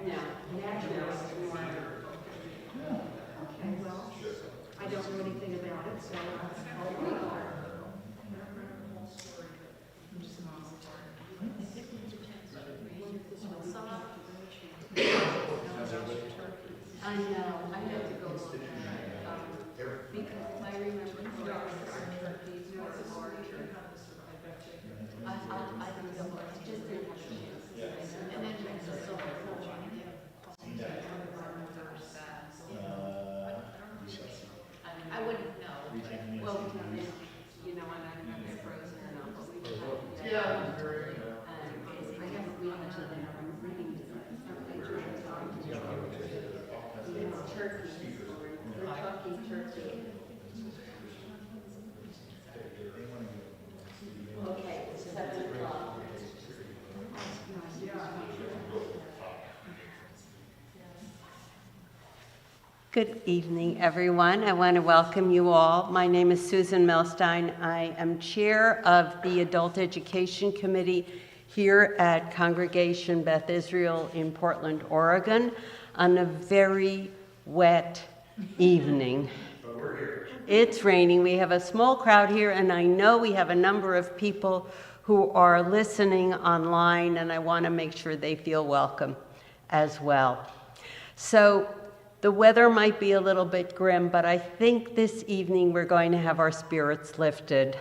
No, naturally, okay, well, I don't know anything about it, so I'll wait. I know to go look at it, because I remember turkeys were larger. I think so, I just didn't have a chance. And then there's a silver I wouldn't know. Well, you know, and I don't know if it's frozen or not, but we had. Yeah. I haven't read much of it. I'm reading something turkey, Kentucky turkey. Okay, it's 7 o'clock. Good evening, everyone. I want to welcome you all. My name is Susan Melstein. I am chair of the Adult Education Committee here at Congregation Beth Israel in Portland, Oregon, on a very wet evening. It's raining. We have a small crowd here, and I know we have a number of people who are listening online, and I want to make sure they feel welcome as well. So the weather might be a little bit grim, but I think this evening we're going to have our spirits lifted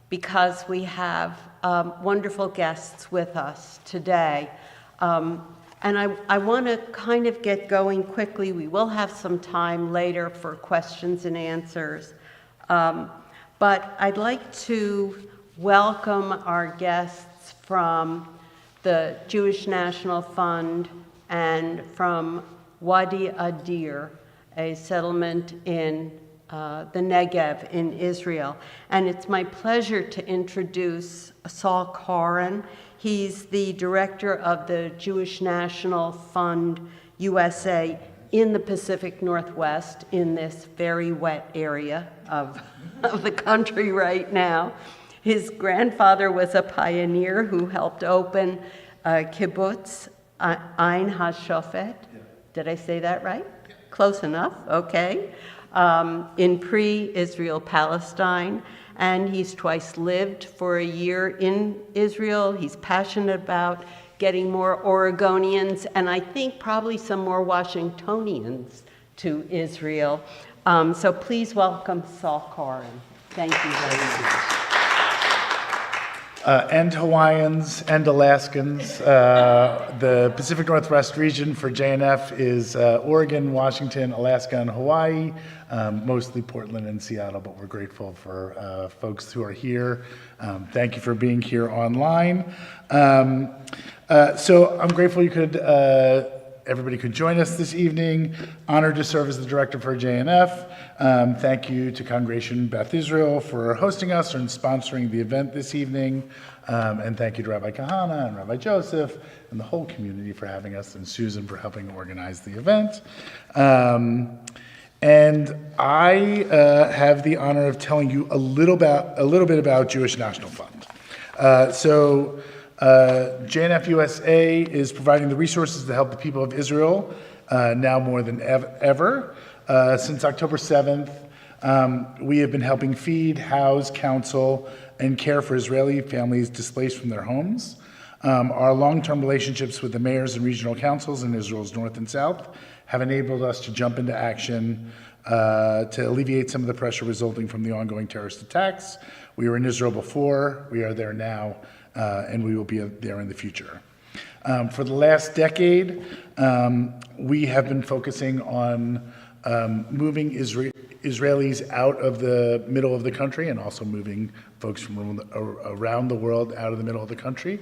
because we have wonderful guests with us today. And I want to kind of get going quickly. We will have some time later for questions and answers. But I'd like to welcome our guests from the Jewish National Fund and from Wadi Attir, a settlement in the Negev in Israel. And it's my pleasure to introduce Saul Koren. He's the director of the Jewish National Fund USA in the Pacific Northwest, in this very wet area of the country right now. His grandfather was a pioneer who helped open kibbutz Ein HaShofet. Did I say that right? Close enough, okay. In pre-Israel Palestine. And he's twice lived for a year in Israel. He's passionate about getting more Oregonians, and I think probably some more Washingtonians to Israel. So please welcome Saul Koren. Thank you very much. And Hawaiians and Alaskans. The Pacific Northwest region for JNF is Oregon, Washington, Alaska, and Hawaii, mostly Portland and Seattle, but we're grateful for folks who are here. Thank you for being here online. So I'm grateful everybody could join us this evening. Honored to serve as the director for JNF. Thank you to Congregation Beth Israel for hosting us and sponsoring the event this evening. And thank you to Rabbi Kahana and Rabbi Joseph and the whole community for having us, and Susan for helping organize the event. And I have the honor of telling you a little bit about Jewish National Fund. JNF USA is providing the resources to help the people of Israel now more than ever. Since October 7th, we have been helping feed, house, counsel, and care for Israeli families displaced from their homes. Our long-term relationships with the mayors and regional councils in Israel's north and south have enabled us to jump into action to alleviate some of the pressure resulting from the ongoing terrorist attacks. We were in Israel before, we are there now, and we will be there in the future. For the last decade, we have been focusing on moving Israelis out of the middle of the country and also moving folks from around the world out of the middle of the country.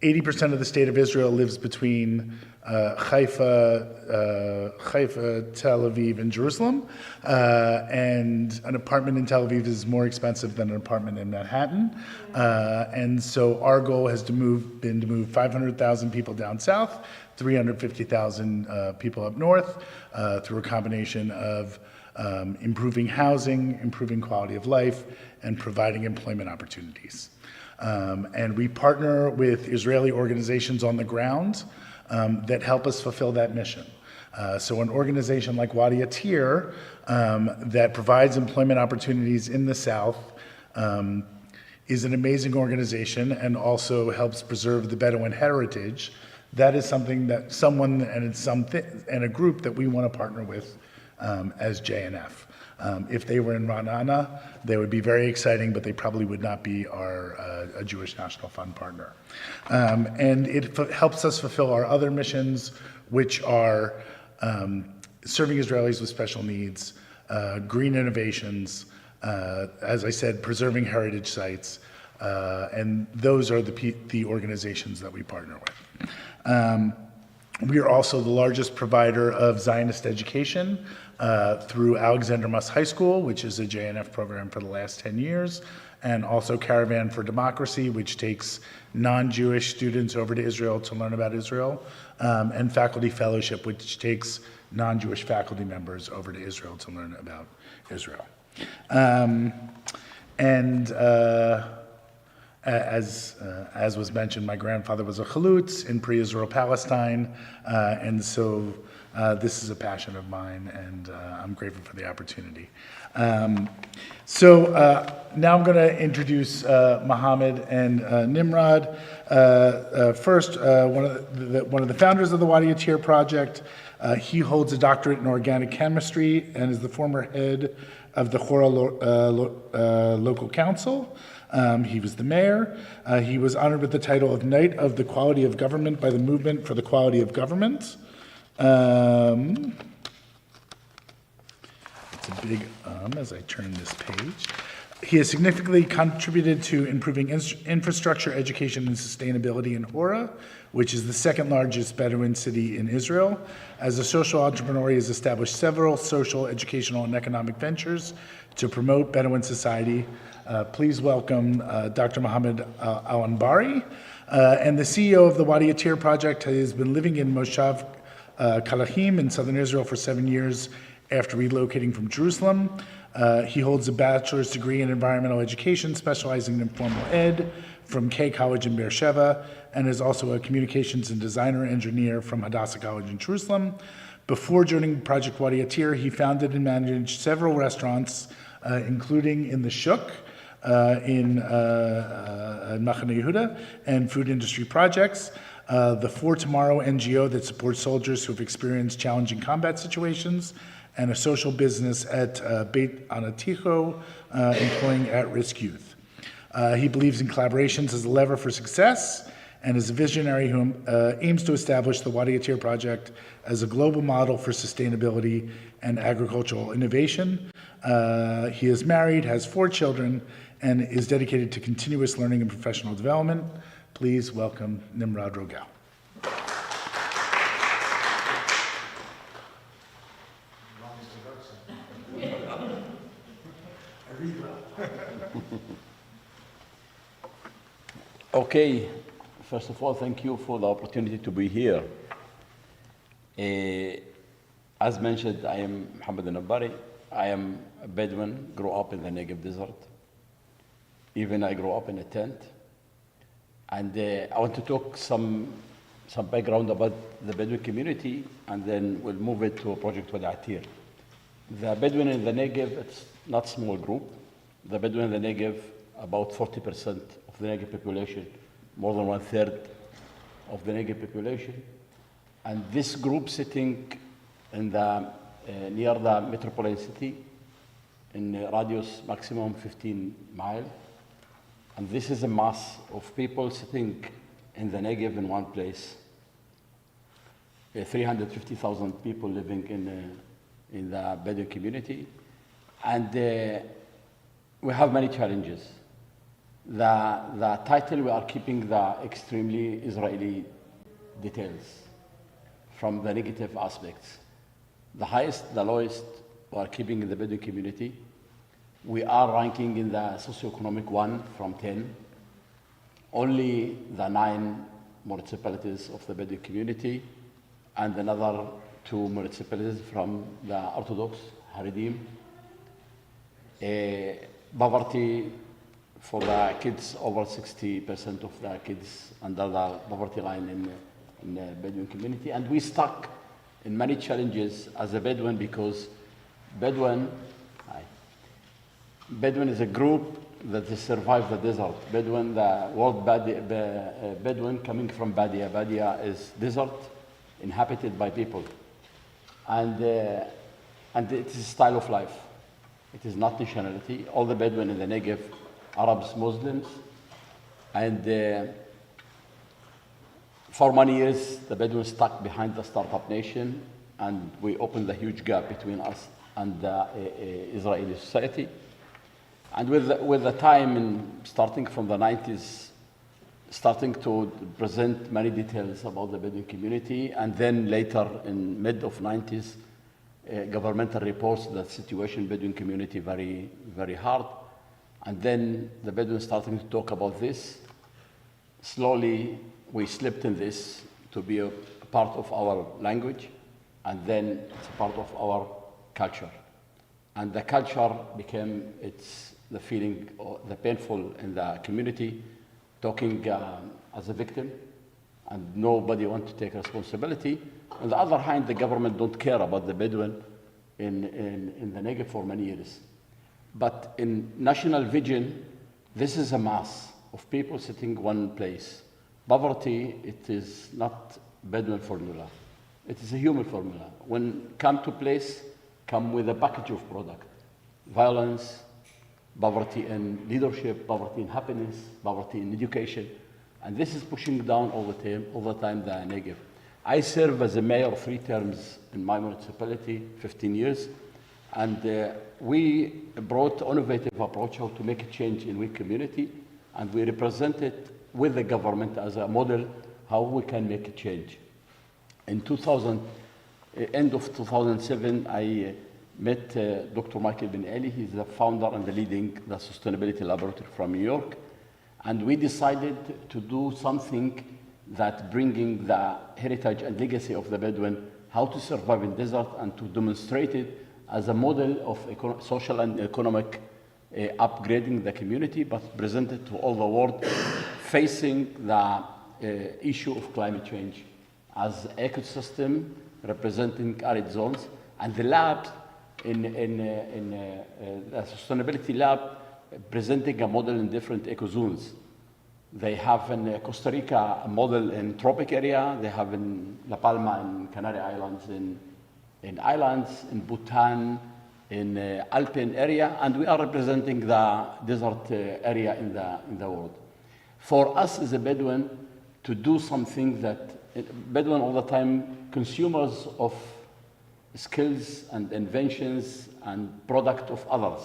80% of the state of Israel lives between Haifa, Tel Aviv, and Jerusalem. And an apartment in Tel Aviv is more expensive than an apartment in Manhattan. And so our goal has been to move 500,000 people down south, 350,000 people up north through a combination of improving housing, improving quality of life, and providing employment opportunities. And we partner with Israeli organizations on the ground that help us fulfill that mission. So an organization like Wadi Attir that provides employment opportunities in the South is an amazing organization and also helps preserve the Bedouin heritage. That is something that someone and a group that we want to partner with as JNF. If they were in Ra'anana, they would be very exciting, but they probably would not be a Jewish National Fund partner. And it helps us fulfill our other missions, which are serving Israelis with special needs, green innovations, as I said, preserving heritage sites, and those are the organizations that we partner with. We are also the largest provider of Zionist education through Alexander Muss High School, which is a JNF program for the last 10 years, and also Caravan for Democracy, which takes non-Jewish students over to Israel to learn about Israel, and Faculty Fellowship, which takes non-Jewish faculty members over to Israel to learn about Israel. As was mentioned, my grandfather was a chalutz in pre-Israel Palestine, and so this is a passion of mine, and I'm grateful for the opportunity. So now I'm going to introduce Mohammed and Nimrod. First, one of the founders of the Wadi Attir project. He holds a doctorate in organic chemistry and is the former head of the Chora local council. He was the mayor. He was honored with the title of Knight of the Quality of Government by the Movement for the Quality of Government. It's a big as I turn this page. He has significantly contributed to improving infrastructure, education, and sustainability in Hora, which is the second largest Bedouin city in Israel. As a social entrepreneur, he has established several social, educational, and economic ventures to promote Bedouin society. Please welcome Dr. Mohammed Al-Anbari. And the CEO of the Wadi Attir project has been living in Moshav Kalahim in southern Israel for 7 years after relocating from Jerusalem. He holds a bachelor's degree in environmental education, specializing in informal ed from K College in Beersheba, and is also a communications and designer engineer from Hadassah College in Jerusalem. Before joining Project Wadi Attir, he founded and managed several restaurants, including in the Shuk, in Machane Yehuda, and food industry projects. The For Tomorrow NGO that supports soldiers who have experienced challenging combat situations, and a social business at Beit Anaticho, employing at-risk youth. He believes in collaborations as a lever for success, and is a visionary who aims to establish the Wadi Attir project as a global model for sustainability and agricultural innovation. He is married, has 4 children, and is dedicated to continuous learning and professional development. Please welcome Nimrod Rogel. Okay, first of all, thank you for the opportunity to be here. As mentioned, I am Mohammed Al-Anbari. I am a Bedouin, grew up in the Negev desert. Even I grew up in a tent. And I want to talk some background about the Bedouin community, and then we'll move it to a project Wadi Attir. The Bedouin in the Negev, it's not a small group. The Bedouin in the Negev, about 40% of the Negev population, more than 1/3 of the Negev population. And this group sitting in the, near the metropolitan city, in a radius maximum 15 miles. And this is a mass of people sitting in the Negev in one place. 350,000 people living in the Bedouin community. And we have many challenges. The title, we are keeping the extremely Israeli details from the negative aspects. The highest, the lowest, we are keeping in the Bedouin community. We are ranking in the socioeconomic 1 from 10. Only the 9 municipalities of the Bedouin community and another 2 municipalities from the Orthodox Haredim. Poverty for the kids, over 60% of the kids under the poverty line in the Bedouin community. And we stuck in many challenges as a Bedouin because Bedouin is a group that has survived the desert. Bedouin, the word Bedouin coming from Badia. Badia is desert inhabited by people. And it is a style of life. It is not nationality. All the Bedouin in the Negev, Arabs, Muslims. And for many years, the Bedouin stuck behind the startup nation, and we opened the huge gap between us and the Israeli society. And with the time, starting from the 90s, starting to present many details about the Bedouin community, and then later in mid of 90s, governmental reports that situation Bedouin community very, very hard. And then the Bedouin starting to talk about this. Slowly, we slipped in this to be a part of our language, and then it's a part of our culture. And the culture became, the feeling, the painful in the community, talking as a victim, and nobody wants to take responsibility. On the other hand, the government don't care about the Bedouin in the Negev for many years. But in national vision, this is a mass of people sitting one place. Poverty, it is not Bedouin formula. It is a human formula. When come to place, come with a package of product. Violence, poverty in leadership, poverty in happiness, poverty in education. And this is pushing down all the time the Negev. I serve as a mayor 3 terms in my municipality, 15 years. And we brought innovative approach how to make a change in weak community. And we represent it with the government as a model how we can make a change. In end of 2007, I met Dr. Michael Ben Ali. He's the founder and the leading the sustainability laboratory from New York. And we decided to do something that bringing the heritage and legacy of the Bedouin, how to survive in desert, and to demonstrate it as a model of social and economic upgrading the community, but presented to all the world, facing the issue of climate change as ecosystem representing arid zones. And the lab in the sustainability lab presenting a model in different ecozones. They have in Costa Rica a model in tropic area. They have in La Palma in Canary Islands, in islands, in Bhutan, in Alpine area, and we are representing the desert area in the world. For us as a Bedouin to do something that Bedouin all the time consumers of skills and inventions and product of others.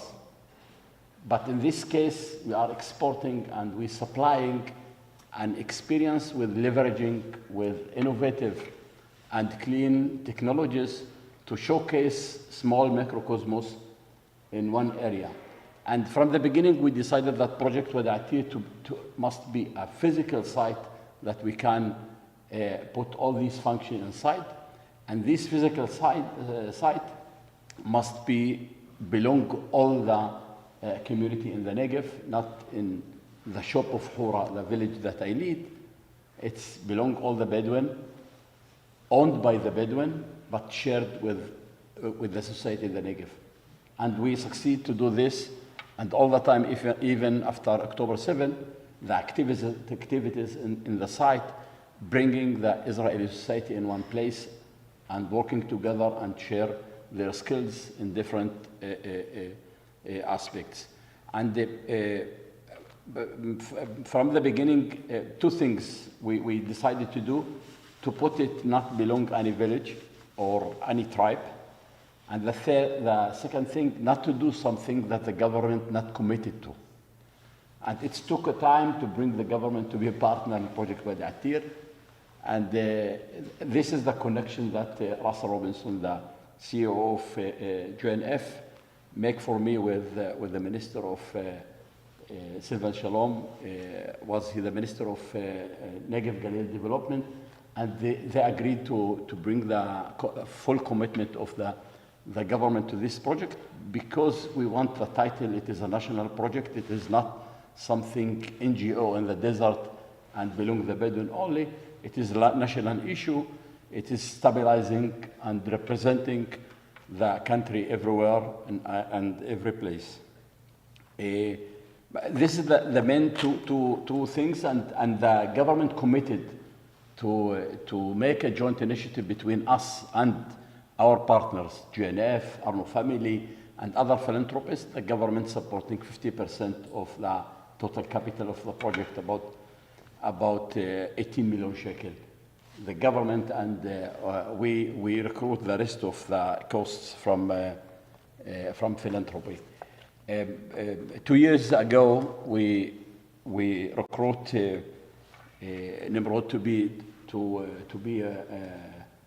But in this case, we are exporting and we're supplying an experience with leveraging with innovative and clean technologies to showcase small microcosmos in one area. And from the beginning, we decided that project with Attir must be a physical site that we can put all these functions inside. And this physical site must belong all the community in the Negev, not in the shop of Hura, the village that I lead. It's belong all the Bedouin, owned by the Bedouin, but shared with the society in the Negev. And we succeed to do this, and all the time, even after October 7, the activities in the site, bringing the Israeli society in one place and working together and share their skills in different aspects. And from the beginning, 2 things we decided to do, to put it not belong any village or any tribe. And the second thing, not to do something that the government not committed to. And it took a time to bring the government to be a partner in Project Wadi Attir. And this is the connection that Russell Robinson, the CEO of JNF, make for me with the Minister of Sylvan Shalom, was he the Minister of Negev Galil Development, and they agreed to bring the full commitment of the government to this project, because we want the title, it is a national project, it is not something NGO in the desert and belong to the Bedouin only. It is a national issue. It is stabilizing and representing the country everywhere and every place. This is the main two things, and the government committed to make a joint initiative between us and our partners, JNF, Arno Family, and other philanthropists. The government supporting 50% of the total capital of the project, about 18 million shekel. The government and we recruit the rest of the costs from philanthropy. 2 years ago, we recruit Nimrod to be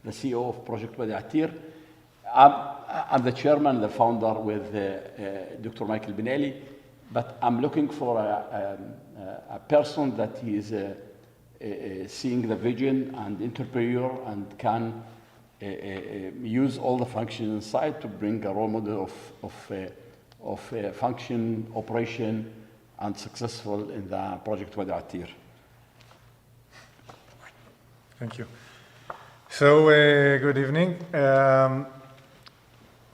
the CEO of Project Wadi Attir. I'm the chairman, the founder with Dr. Michael Benelli, but I'm looking for a person that is seeing the vision and entrepreneur and can use all the functions inside to bring a role model of function, operation, and successful in the Project Wadi Attir. Thank you. So, good evening.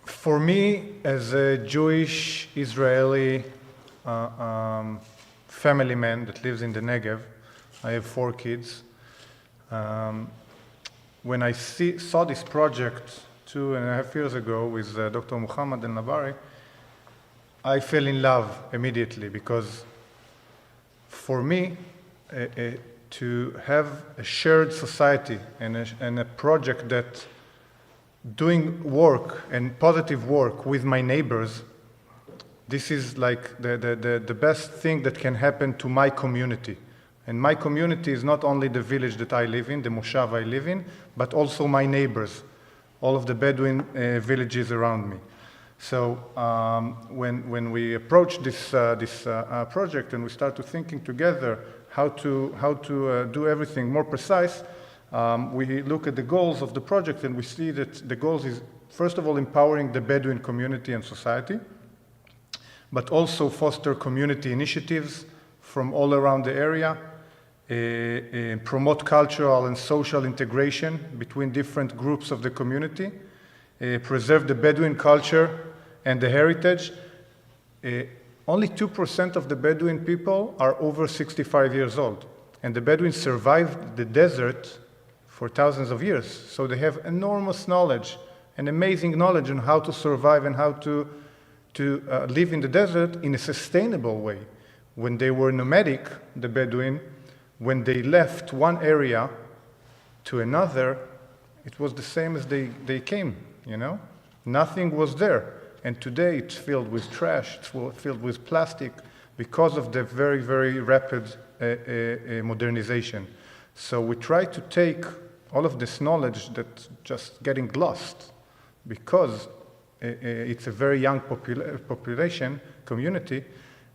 For me, as a Jewish Israeli family man that lives in the Negev, I have 4 kids. When I saw this project 2.5 years ago with Dr. Muhammad al-Nabari, I fell in love immediately, because for me, to have a shared society and a project that doing work and positive work with my neighbors, this is like the best thing that can happen to my community. And my community is not only the village that I live in, the moshav I live in, but also my neighbors, all of the Bedouin villages around me. So when we approach this project and we start to thinking together how to do everything more precise, we look at the goals of the project, and we see that the goals is, first of all, empowering the Bedouin community and society, but also foster community initiatives from all around the area, promote cultural and social integration between different groups of the community, preserve the Bedouin culture and the heritage. Only 2% of the Bedouin people are over 65 years old, and the Bedouins survived the desert for thousands of years. So they have enormous knowledge and amazing knowledge on how to survive and how to live in the desert in a sustainable way. When they were nomadic, the Bedouin, when they left one area to another, it was the same as they came, you know? Nothing was there. And today it's filled with trash, it's filled with plastic, because of the very, very rapid modernization. So we try to take all of this knowledge that's just getting lost, because it's a very young population, community,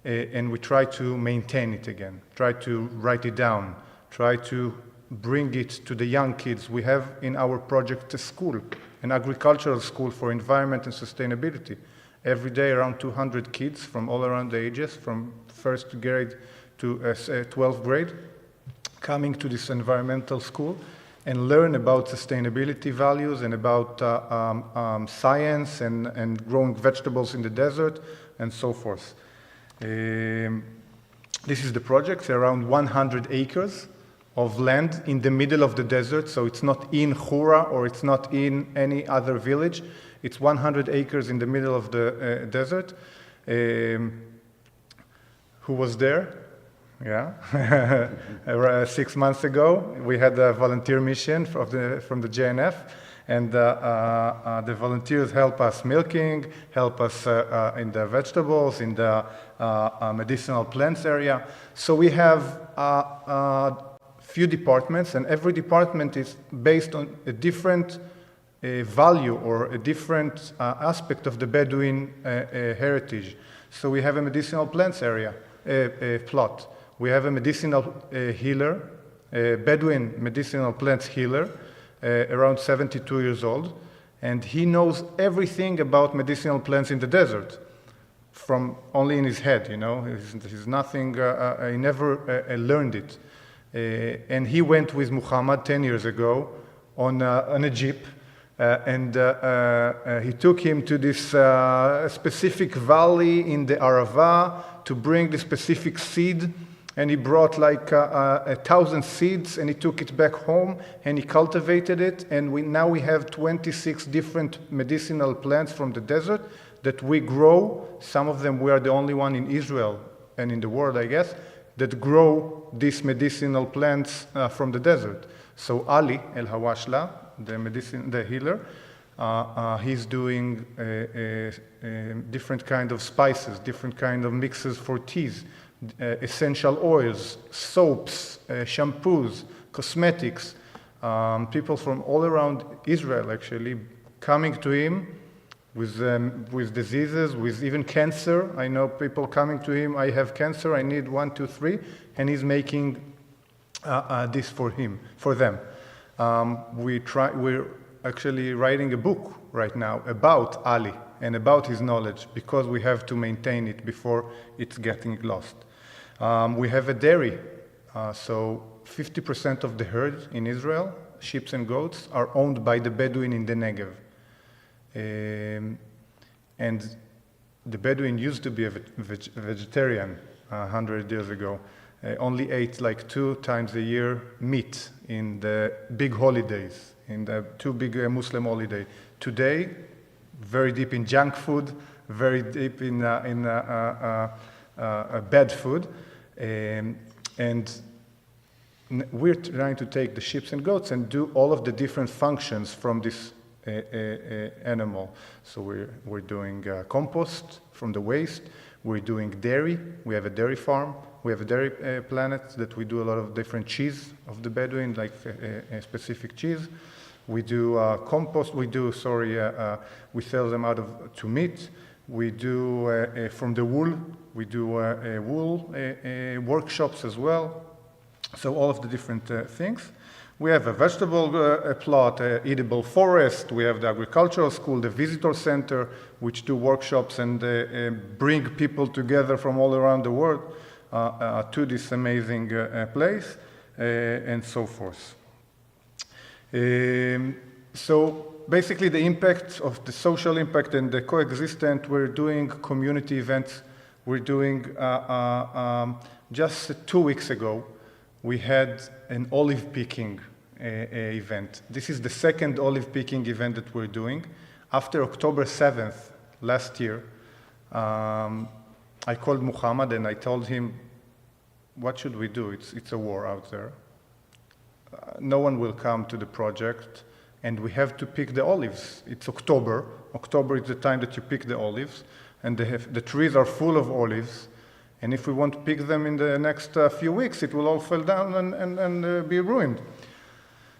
and we try to maintain it again, try to write it down, try to bring it to the young kids. We have in our project a school, an agricultural school for environment and sustainability. Every day around 200 kids from all around the ages, from 1st grade to 12th grade, coming to this environmental school and learn about sustainability values and about science and growing vegetables in the desert and so forth. This is the project, around 100 acres of land in the middle of the desert, so it's not in Hura or it's not in any other village. It's 100 acres in the middle of the desert. Who was there? Yeah, 6 months ago, we had a volunteer mission from the JNF, and the volunteers help us milking, help us in the vegetables, in the medicinal plants area. So we have few departments, and every department is based on a different value or a different aspect of the Bedouin heritage. So we have a medicinal plants area, plot. We have a medicinal healer, a Bedouin medicinal plants healer, around 72 years old, and he knows everything about medicinal plants in the desert. from only in his head, you know. He's nothing, he never learned it. And he went with Muhammad 10 years ago on a jeep, and he took him to this specific valley in the Arava to bring the specific seed, and he brought like 1,000 seeds, and he took it back home, and he cultivated it, and now we have 26 different medicinal plants from the desert that we grow. Some of them, we are the only one in Israel and in the world, I guess, that grow these medicinal plants from the desert. So Ali El Hawashla, the healer, he's doing different kind of spices, different kind of mixes for teas, essential oils, soaps, shampoos, cosmetics. People from all around Israel actually coming to him with diseases, with even cancer. I know people coming to him, I have cancer, I need 1, 2, 3, and he's making this for them. We're actually writing a book right now about Ali and about his knowledge, because we have to maintain it before it's getting lost. We have a dairy, so 50% of the herd in Israel, sheep and goats, are owned by the Bedouin in the Negev. And the Bedouin used to be a vegetarian 100 years ago. Only ate like 2 times a year meat in the big holidays, in the 2 big Muslim holidays. Today, very deep in junk food, very deep in bad food. And we're trying to take the sheep and goats and do all of the different functions from this animal. So we're doing compost from the waste. We're doing dairy. We have a dairy farm. We have a dairy planet that we do a lot of different cheese of the Bedouin, like a specific cheese. We do compost. We sell them to meat. We do from the wool. We do wool workshops as well. So all of the different things. We have a vegetable plot, edible forest. We have the agricultural school, the visitor center, which do workshops and bring people together from all around the world to this amazing place, and so forth. So basically the impact of the social impact and the coexistent, we're doing community events. We're doing, just 2 weeks ago, we had an olive picking event. This is the second olive picking event that we're doing. After October 7th last year, I called Muhammad and I told him, what should we do? It's a war out there. No one will come to the project, and we have to pick the olives. It's October. October is the time that you pick the olives, and the trees are full of olives. And if we want to pick them in the next few weeks, it will all fall down and be ruined.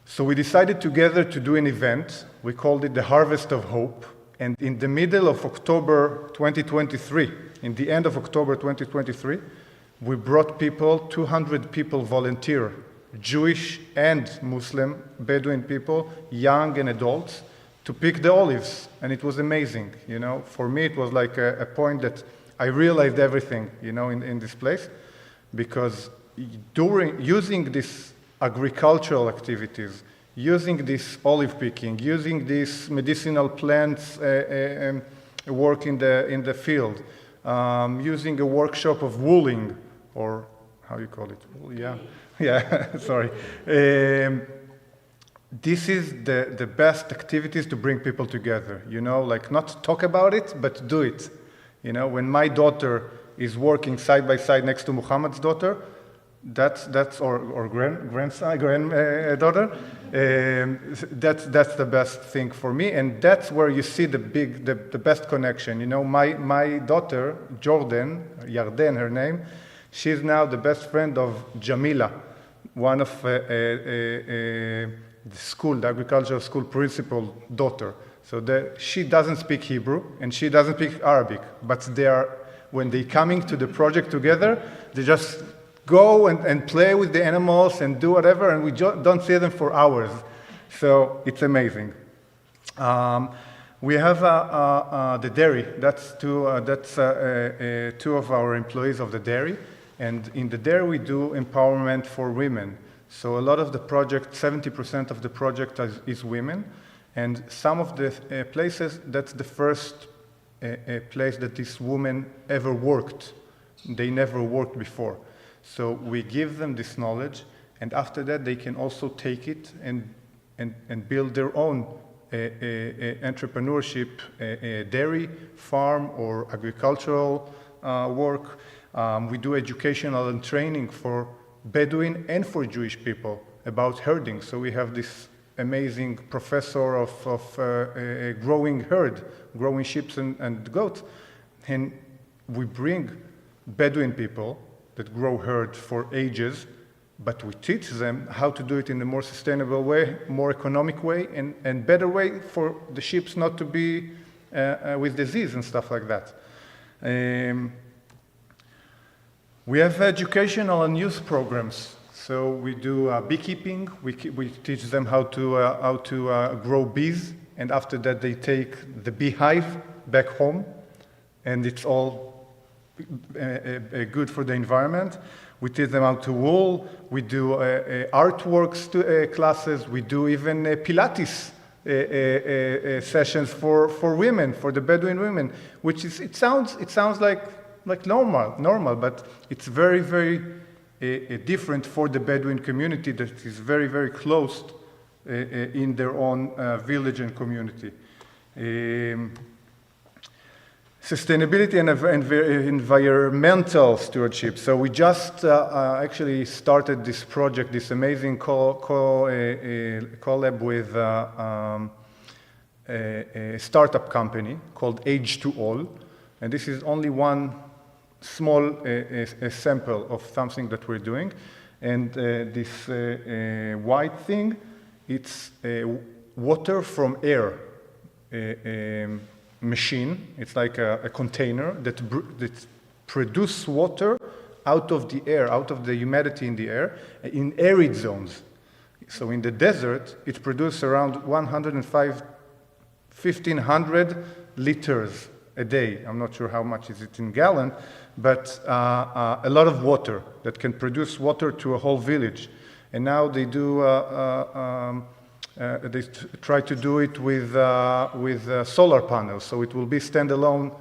So we decided together to do an event. We called it the Harvest of Hope. And in the middle of October 2023, in the end of October 2023, we brought people, 200 people volunteer, Jewish and Muslim, Bedouin people, young and adults, to pick the olives. And it was amazing. You know, for me, it was like a point that I realized everything, you know, in this place, because using these agricultural activities, using this olive picking, using these medicinal plants work in the field, using a workshop of wooling, or how you call it? Wool, yeah, sorry. This is the best activities to bring people together, you know, like not talk about it, but do it. You know, when my daughter is working side by side next to Muhammad's daughter, that's or granddaughter, that's the best thing for me, and that's where you see the best connection. You know, my daughter Jordan, Yarden, her name, she's now the best friend of Jamila, one of the agricultural school principal daughter. So she doesn't speak Hebrew and she doesn't speak Arabic, but when they coming to the project together, they just go and play with the animals and do whatever, and we don't see them for hours. So it's amazing. We have the dairy. That's two of our employees of the dairy. And in the dairy, we do empowerment for women. So a lot of the project, 70% of the project is women. And some of the places, that's the first place that this woman ever worked. They never worked before. So we give them this knowledge, and after that they can also take it and build their own entrepreneurship, dairy, farm, or agricultural work. We do educational and training for Bedouin and for Jewish people about herding. So we have this amazing professor of growing herd, growing sheep and goats. And we bring Bedouin people that grow herd for ages, but we teach them how to do it in a more sustainable way, more economic way, and better way for the sheep not to be with disease and stuff like that. We have educational and youth programs. So we do beekeeping. We teach them how to grow bees, and after that they take the beehive back home, and it's all good for the environment. We teach them how to wool. We do artworks classes. We do even Pilates sessions for women, for the Bedouin women, which is it sounds like normal, but it's very, very different for the Bedouin community that is very, very close in their own village and community. Sustainability and environmental stewardship. So we just actually started this project, this amazing collab with a startup company called Age2All. And this is only one small sample of something that we're doing. And this white thing, it's water from air machine. It's like a container that produces water out of the air, out of the humidity in the air, in arid zones. So in the desert, it produces around 1,500 liters a day. I'm not sure how much is it in gallon, but a lot of water that can produce water to a whole village. And now they do, they try to do it with solar panels, so it will be standalone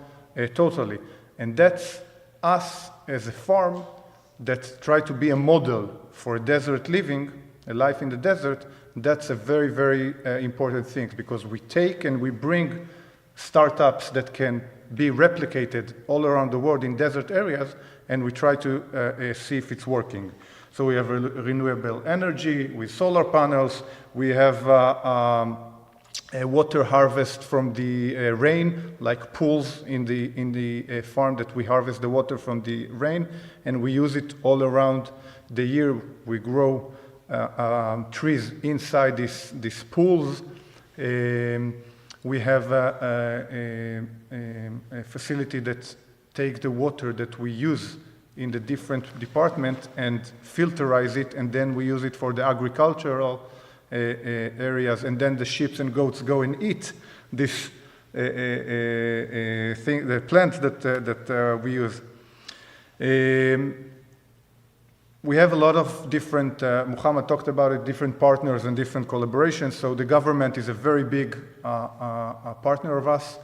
totally. And that's us as a farm that try to be a model for desert living, a life in the desert. That's a very, very important thing, because we take and we bring startups that can be replicated all around the world in desert areas, and we try to see if it's working. So we have renewable energy with solar panels. We have a water harvest from the rain, like pools in the farm that we harvest the water from the rain, and we use it all around the year. We grow trees inside these pools. We have a facility that takes the water that we use in the different departments and filterize it, and then we use it for the agricultural areas, and then the sheep and goats go and eat this thing, the plants that we use. We have a lot of different, Muhammad talked about it, different partners and different collaborations. So the government is a very big partner of us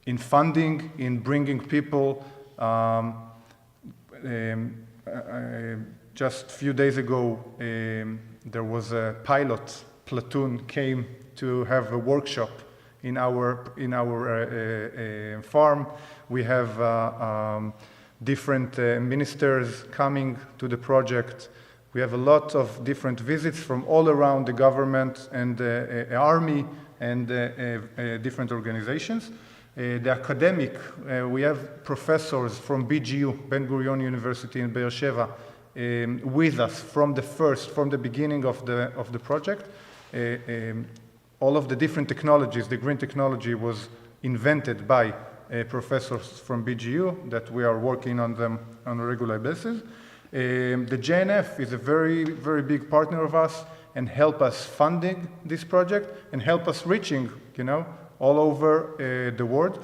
in funding, in bringing people. Just a few days ago, there was a pilot platoon came to have a workshop in our farm. We have different ministers coming to the project. We have a lot of different visits from all around the government and the army and different organizations. The academic, we have professors from BGU, Ben Gurion University in Be'er Sheva, with us from the beginning of the project. All of the different technologies, the green technology was invented by professors from BGU that we are working on them on a regular basis. The JNF is a very, very big partner of us, and help us funding this project and help us reaching, all over the world.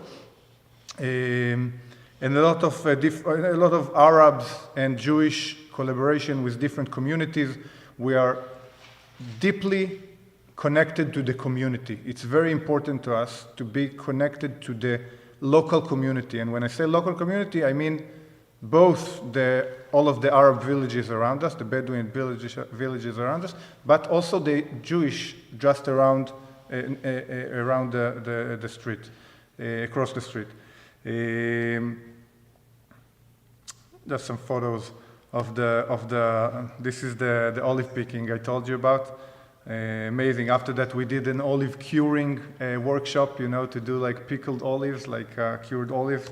And a lot of Arabs and Jewish collaboration with different communities. We are deeply connected to the community. It's very important to us to be connected to the local community. And when I say local community, I mean both all of the Arab villages around us, the Bedouin villages around us, but also the Jewish just around the street, across the street. Just some photos of this is the olive picking I told you about. Amazing. After that, we did an olive curing workshop, to do like pickled olives, like cured olives.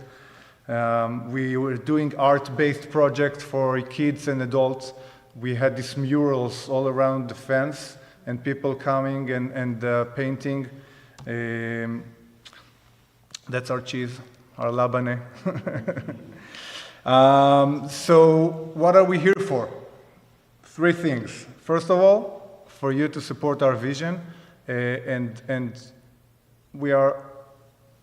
We were doing art-based projects for kids and adults. We had these murals all around the fence and people coming and painting. That's our cheese, our labane. So what are we here for? 3 things. First of all, for you to support our vision, and we are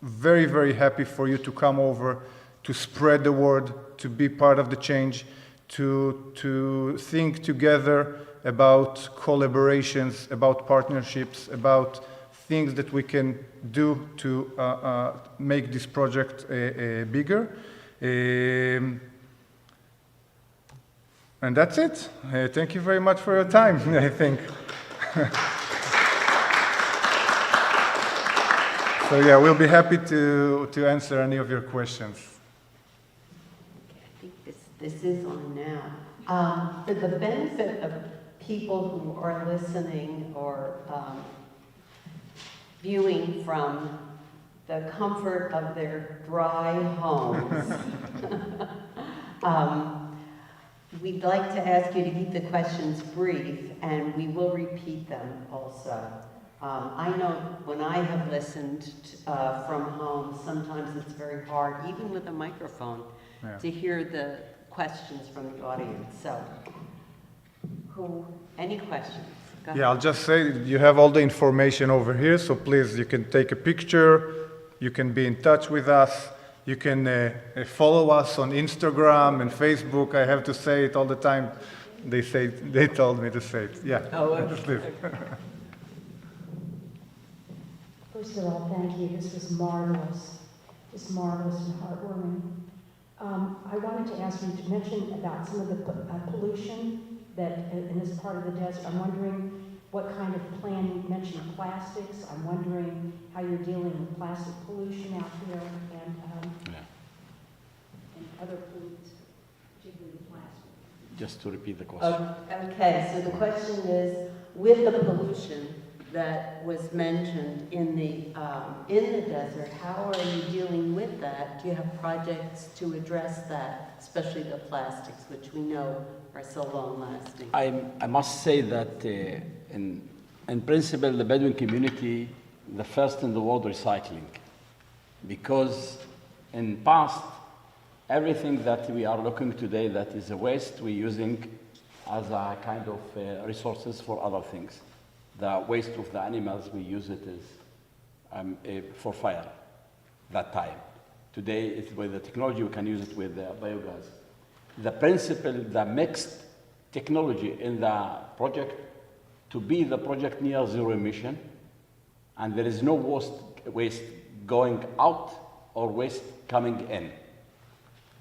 very, very happy for you to come over, to spread the word, to be part of the change, to think together about collaborations, about partnerships, about things that we can do to make this project bigger. And that's it. Thank you very much for your time, I think. So yeah, we'll be happy to answer any of your questions. Okay, I think this is on now. For the benefit of people who are listening or viewing from the comfort of their dry homes, we'd like to ask you to keep the questions brief, and we will repeat them also. I know when I have listened from home, sometimes it's very hard, even with a microphone, to hear the questions from the audience. So, any questions? Go ahead. Yeah, I'll just say you have all the information over here, so please, you can take a picture, you can be in touch with us, you can follow us on Instagram and Facebook. I have to say it all the time. They told me to say it. Yeah. Oh, okay. Please. First of all, thank you. This was marvelous. Just marvelous and heartwarming. I wanted to ask you to mention about some of the pollution that in this part of the desert. I'm wondering what kind of plan you mentioned plastics. I'm wondering how you're dealing with plastic pollution out here and other pollutants, particularly plastic. Just to repeat the question. Okay, so the question is, with the pollution that was mentioned in the desert, how are you dealing with that? Do you have projects to address that, especially the plastics, which we know are so long-lasting? I must say that in principle, the Bedouin community, the first in the world recycling, because in past, everything that we are looking today that is a waste, we're using as a kind of resources for other things. The waste of the animals, we use it as for fire that time. Today, it's with the technology, we can use it with biogas. The principle, the mixed technology in the project to be the project near zero emission, and there is no waste going out or waste coming in.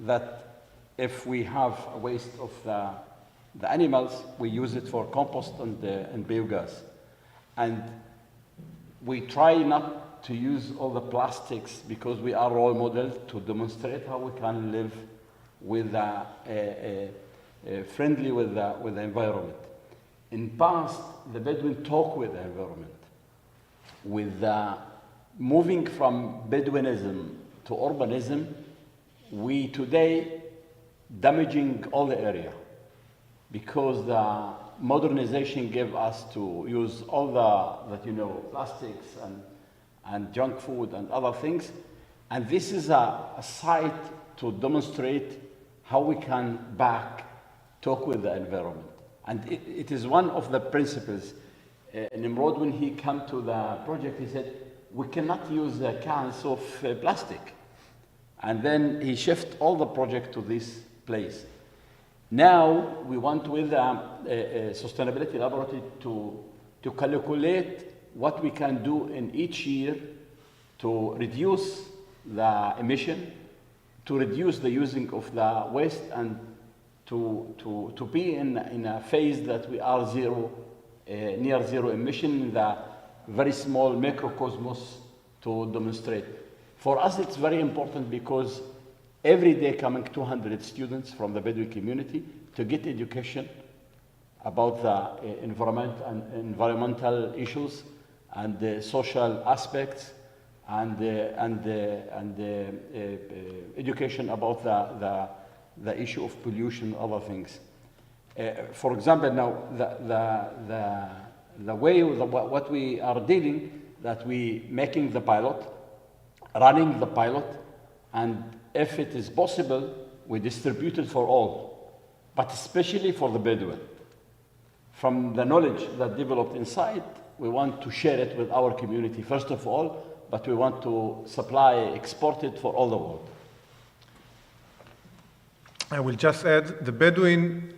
That if we have a waste of the animals, we use it for compost and biogas. And we try not to use all the plastics because we are role model to demonstrate how we can live with friendly with the environment. In past, the Bedouin talk with the environment. With moving from Bedouinism to urbanism, we today damaging all the area because the modernization gave us to use all the plastics and junk food and other things. And this is a site to demonstrate how we can talk with the environment. And it is one of the principles. Nimrod, when he came to the project, he said, we cannot use cans of plastic. And then he shifted all the project to this place. Now we want with a sustainability laboratory to calculate what we can do in each year to reduce the emission, to reduce the using of the waste, and to be in a phase that we are near zero emission in the very small microcosmos to demonstrate. For us, it's very important because every day coming 200 students from the Bedouin community to get education about the environmental issues and the social aspects and education about the issue of pollution, other things. For example, now the way what we are dealing, that we making the pilot, running the pilot, and if it is possible, we distribute it for all, but especially for the Bedouin. From the knowledge that developed inside, we want to share it with our community first of all, but we want to export it for all the world. I will just add, the Bedouin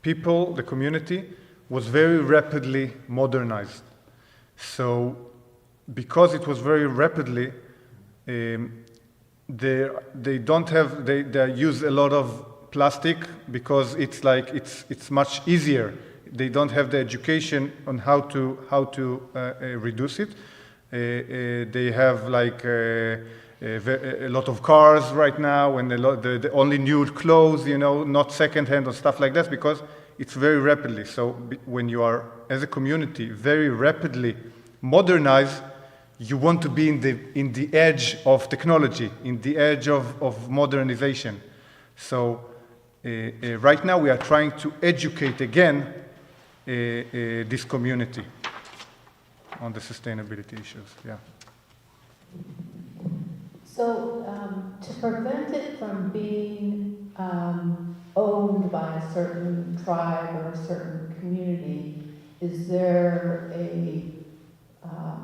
people, the community, was very rapidly modernized. So because it was very rapidly, they use a lot of plastic because it's much easier. They don't have the education on how to reduce it. They have a lot of cars right now, and the only new clothes, not secondhand or stuff like that, because it's very rapidly. So when you are, as a community, very rapidly modernized, you want to be in the edge of technology, in the edge of modernization. So right now we are trying to educate again this community on the sustainability issues. Yeah. So to prevent it from being owned by a certain tribe or a certain community, is there a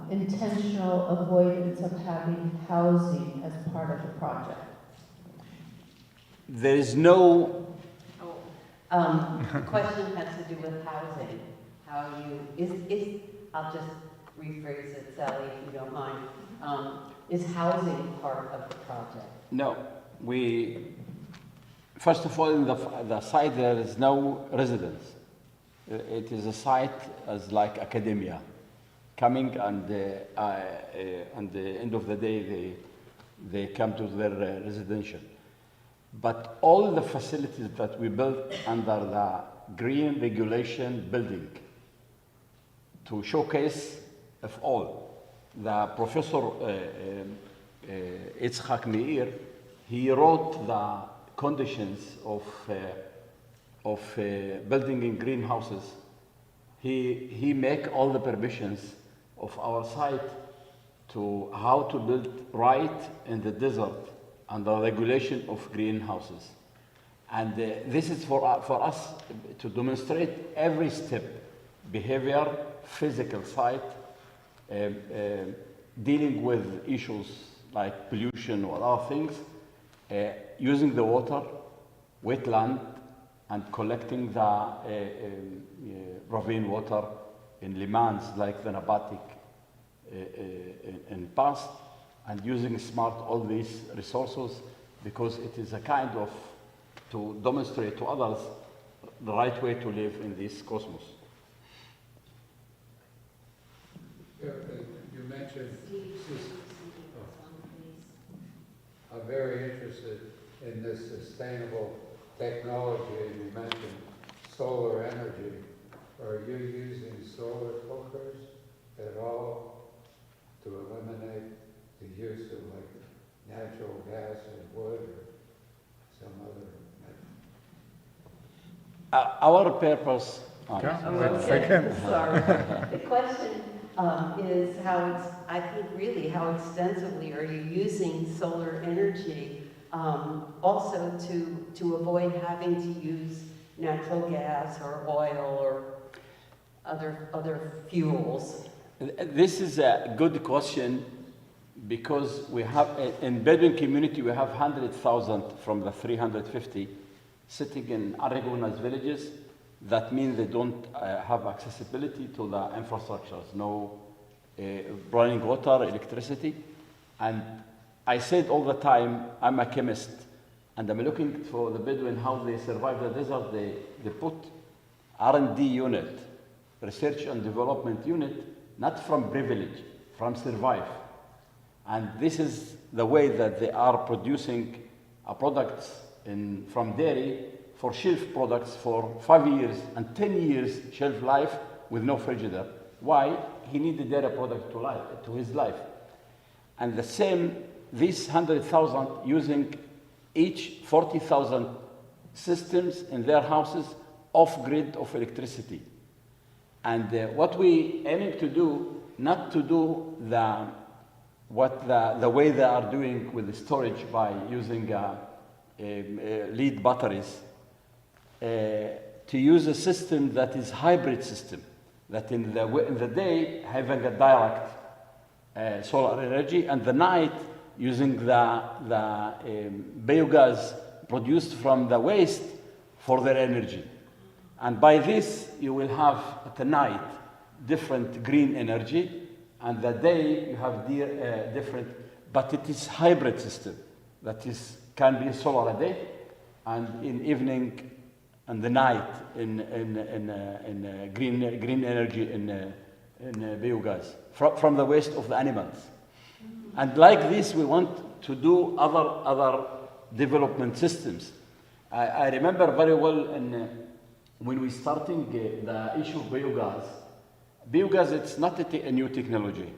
intentional avoidance of having housing as part of the project? There is no. The question has to do with housing. I'll just rephrase it, Sally, if you don't mind. Is housing part of the project? No. First of all, in the site, there is no residence. It is a site as like academia. Coming and at the end of the day, they come to their residential. But all the facilities that we built under the green regulation building to showcase of all. The Professor Itzhak Meir, he wrote the conditions of building in greenhouses. He make all the permissions of our site to how to build right in the desert under regulation of greenhouses. And this is for us to demonstrate every step, behavior, physical site, dealing with issues like pollution or other things, using the water, wetland, and collecting the ravine water in limans like the Nabatic in past, and using smart all these resources, because it is a kind of to demonstrate to others the right way to live in this cosmos. You mentioned, I'm very interested in this sustainable technology, and you mentioned solar energy. Are you using solar cookers at all to eliminate the use of like natural gas or wood or some other method? Our purpose. Sorry. The question is I think really how extensively are you using solar energy also to avoid having to use natural gas or oil or. other fuels? This is a good question because we have, in Bedouin community, we have 100,000 from the 350 sitting in unrecognized villages. That means they don't have accessibility to the infrastructures, no running water, electricity. And I said all the time, I'm a chemist, and I'm looking for the Bedouin, how they survive the desert. They put R&D unit, research and development unit, not from privilege, from survive. And this is the way that they are producing products from dairy for shelf products for 5 years and 10 years shelf life with no frigidaire. Why? He needed dairy product to his life. And the same, these 100,000 using each 40,000 systems in their houses off grid of electricity. And what we aiming to do, not to do the way they are doing with the storage by using lead batteries, to use a system that is hybrid system, that in the day having a direct solar energy, and the night using the biogas produced from the waste for their energy. And by this, you will have at the night different green energy, and the day you have different, but it is hybrid system. That is, can be solar a day, and in evening and the night in green energy in biogas from the waste of the animals. And like this, we want to do other development systems. I remember very well when we starting the issue of biogas. Biogas, it's not a new technology,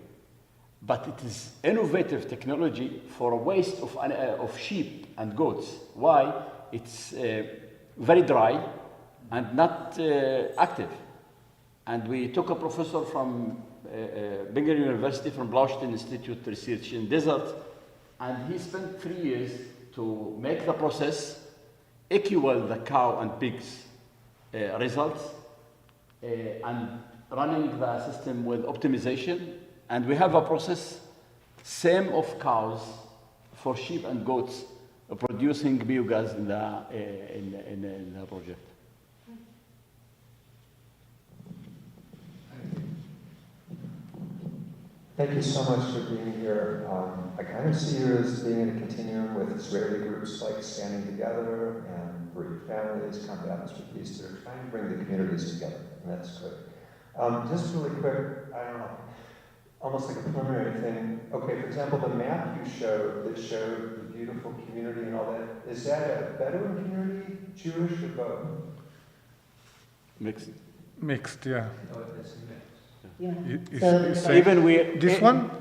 but it is innovative technology for waste of sheep and goats. Why? It's very dry and not active. And we took a professor from Bengal University, from Blaustein Institute Research in Desert, and he spent 3 years to make the process equal the cow and pigs results, and running the system with optimization. And we have a process, same of cows for sheep and goats, producing biogas in the project. Thank you so much for being here. I kind of see you as being in a continuum with Israeli groups like Standing Together and Bereaved Families, Combatants for Peace. They're trying to bring the communities together, and that's good. Just really quick, I don't know, almost like a preliminary thing. Okay, for example, the map you showed that showed the beautiful community and all that, is that a Bedouin community, Jewish or both? Mixed. Mixed, yeah. Oh, it's mixed. Yeah. Even This one?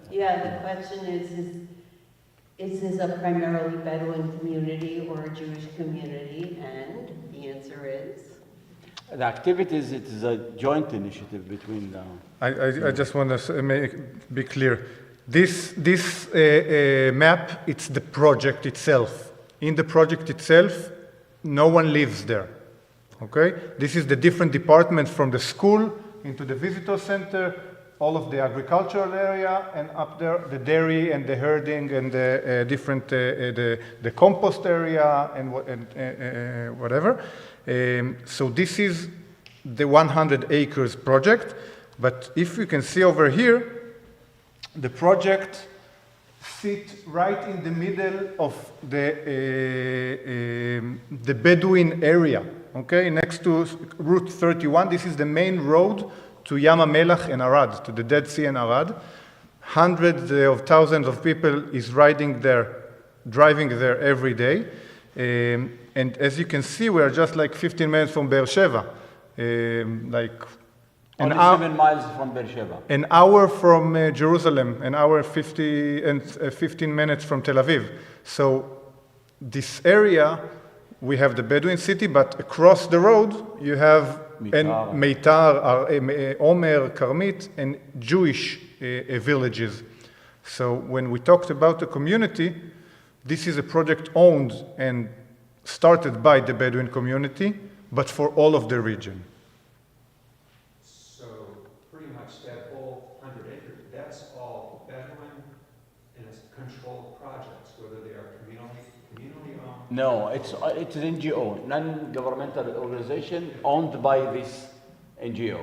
Yeah, the question is this a primarily Bedouin community or a Jewish community? And the answer is? The activities, it is a joint initiative between the... I just want to be clear. This map, it's the project itself. In the project itself, no one lives there. Okay? This is the different departments from the school into the visitor center, all of the agricultural area, and up there the dairy and the herding and the different the compost area and whatever. So this is the 100 acres project. But if you can see over here, the project sits right in the middle of the Bedouin area. Okay, next to Route 31, this is the main road to Yam HaMelach and Arad, to the Dead Sea and Arad. Hundreds of thousands of people is driving there every day. And as you can see, we are just like 15 minutes from Be'er Sheva. Only 7 miles from Be'er Sheva. An hour from Jerusalem, an hour 15 minutes from Tel Aviv. So this area, we have the Bedouin city, but across the road, you have Meitar, Omer, Karmit, and Jewish villages. So when we talked about the community, this is a project owned and started by the Bedouin community, but for all of the region. control projects, whether they are community owned? No, it's an NGO, non-governmental organization owned by this NGO,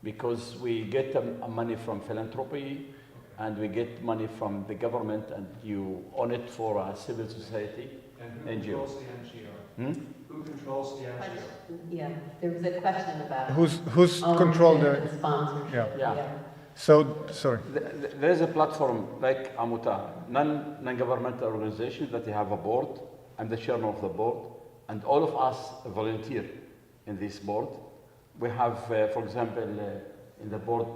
because we get money from philanthropy, and we get money from the government, and you own it for a civil society And who NGO. controls the NGO? Who controls the NGO? Yeah, there was a question about. Who's control ownership the? and sponsorship. Yeah. So, sorry. There is a platform like Amuta, non-governmental organization that they have a board. I'm the chairman of the board, and all of us volunteer in this board. We have, for example, in the board,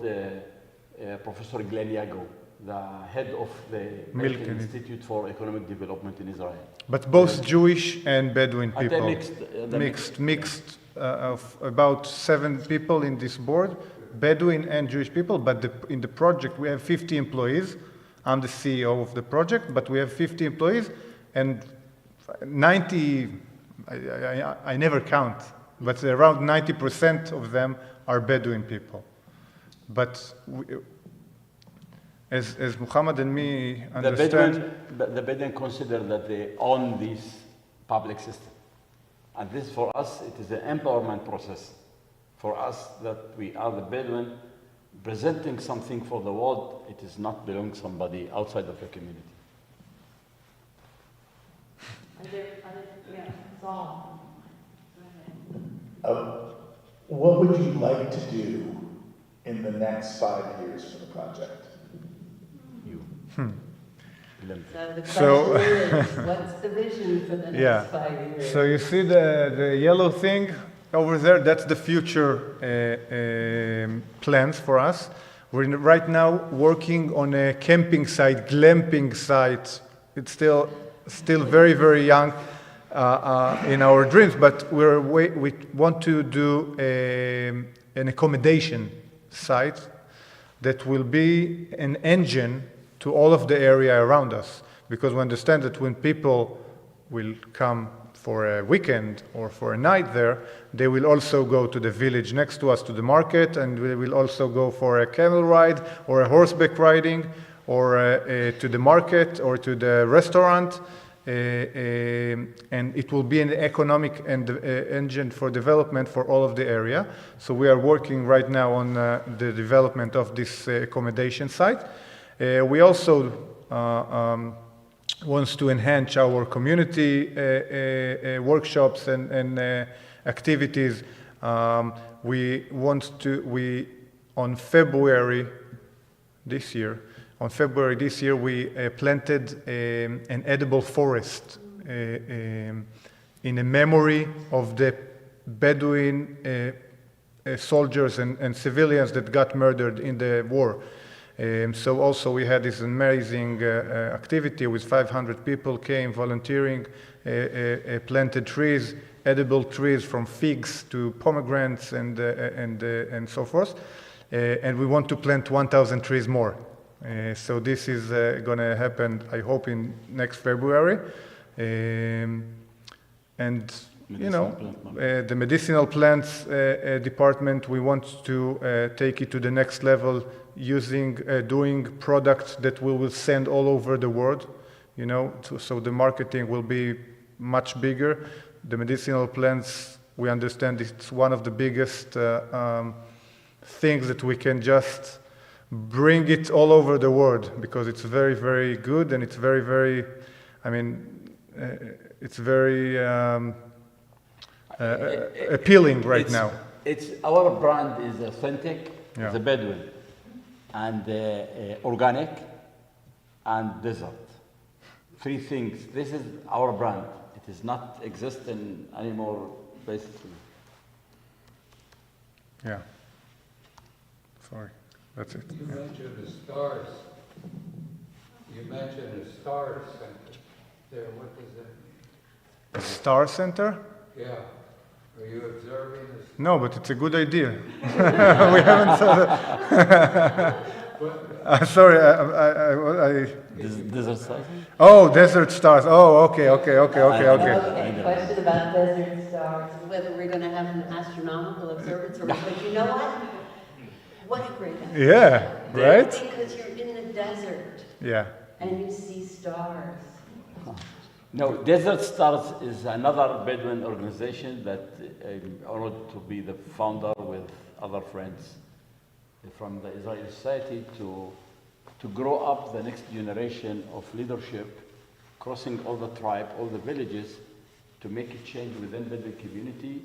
Professor Glenn Yago, the head of the Milken Institute for Economic Development in Israel. But both Jewish and Bedouin And they're people. mixed, Mixed of about 7 people in this board, Bedouin and Jewish people, but in the project we have 50 employees. I'm the CEO of the project, but we have 50 employees, and 90, I never count, but around 90% of them are Bedouin people. But as Muhammad and me understand... The Bedouin consider that they own this public system. And this, for us, it is an empowerment process. For us, that we are the Bedouin presenting something for the world, it is not belonging to somebody outside of the community. What would you like to do in the next 5 years for the project? So the So- question is, what's the vision for the Yeah. next 5 years? So you see the yellow thing over there? That's the future plans for us. We're right now working on a camping site, glamping site. It's still very, very young in our dreams, but we want to do an accommodation site that will be an engine to all of the area around us, because we understand that when people will come for a weekend or for a night there, they will also go to the village next to us, to the market, and we will also go for a camel ride or a horseback riding, or to the market or to the restaurant, and it will be an economic engine for development for all of the area. So we are working right now on the development of this accommodation site. We also wants to enhance our community workshops and activities. On February this year, we planted an edible forest in a memory of the Bedouin soldiers and civilians that got murdered in the war. So also we had this amazing activity with 500 people came volunteering, planted trees, edible trees from figs to pomegranates and so forth. And we want to plant 1,000 trees more. So this is going to happen, I hope, in next February. And you know, the medicinal plants department, we want to take it to the next level, doing products that we will send all over the world, you know, so the marketing will be much bigger. The medicinal plants, we understand it's one of the biggest things that we can just bring it all over the world, because it's very, very good, and it's very, very, I mean, it's very appealing right now. Our brand is authentic, Yeah. the Bedouin, and organic, and desert. 3 things. This is our brand. It is not existing anymore, basically. Yeah. Sorry, that's it. You mentioned the stars. You mentioned the star center there. What does that mean? A star center? Yeah. Are you observing this? No, but it's a good idea. We haven't saw that. Sorry, Desert stars? Oh, desert stars. Oh, okay. Okay, question about desert stars, whether we're going to have an astronomical observatory, but you know what? What a great idea. Yeah, right? Because you're in the desert. Yeah. and you see stars. No, Desert Stars is another Bedouin organization that I'm honored to be the founder with other friends from the Israeli society to grow up the next generation of leadership, crossing all the tribe, all the villages, to make a change within the Bedouin community,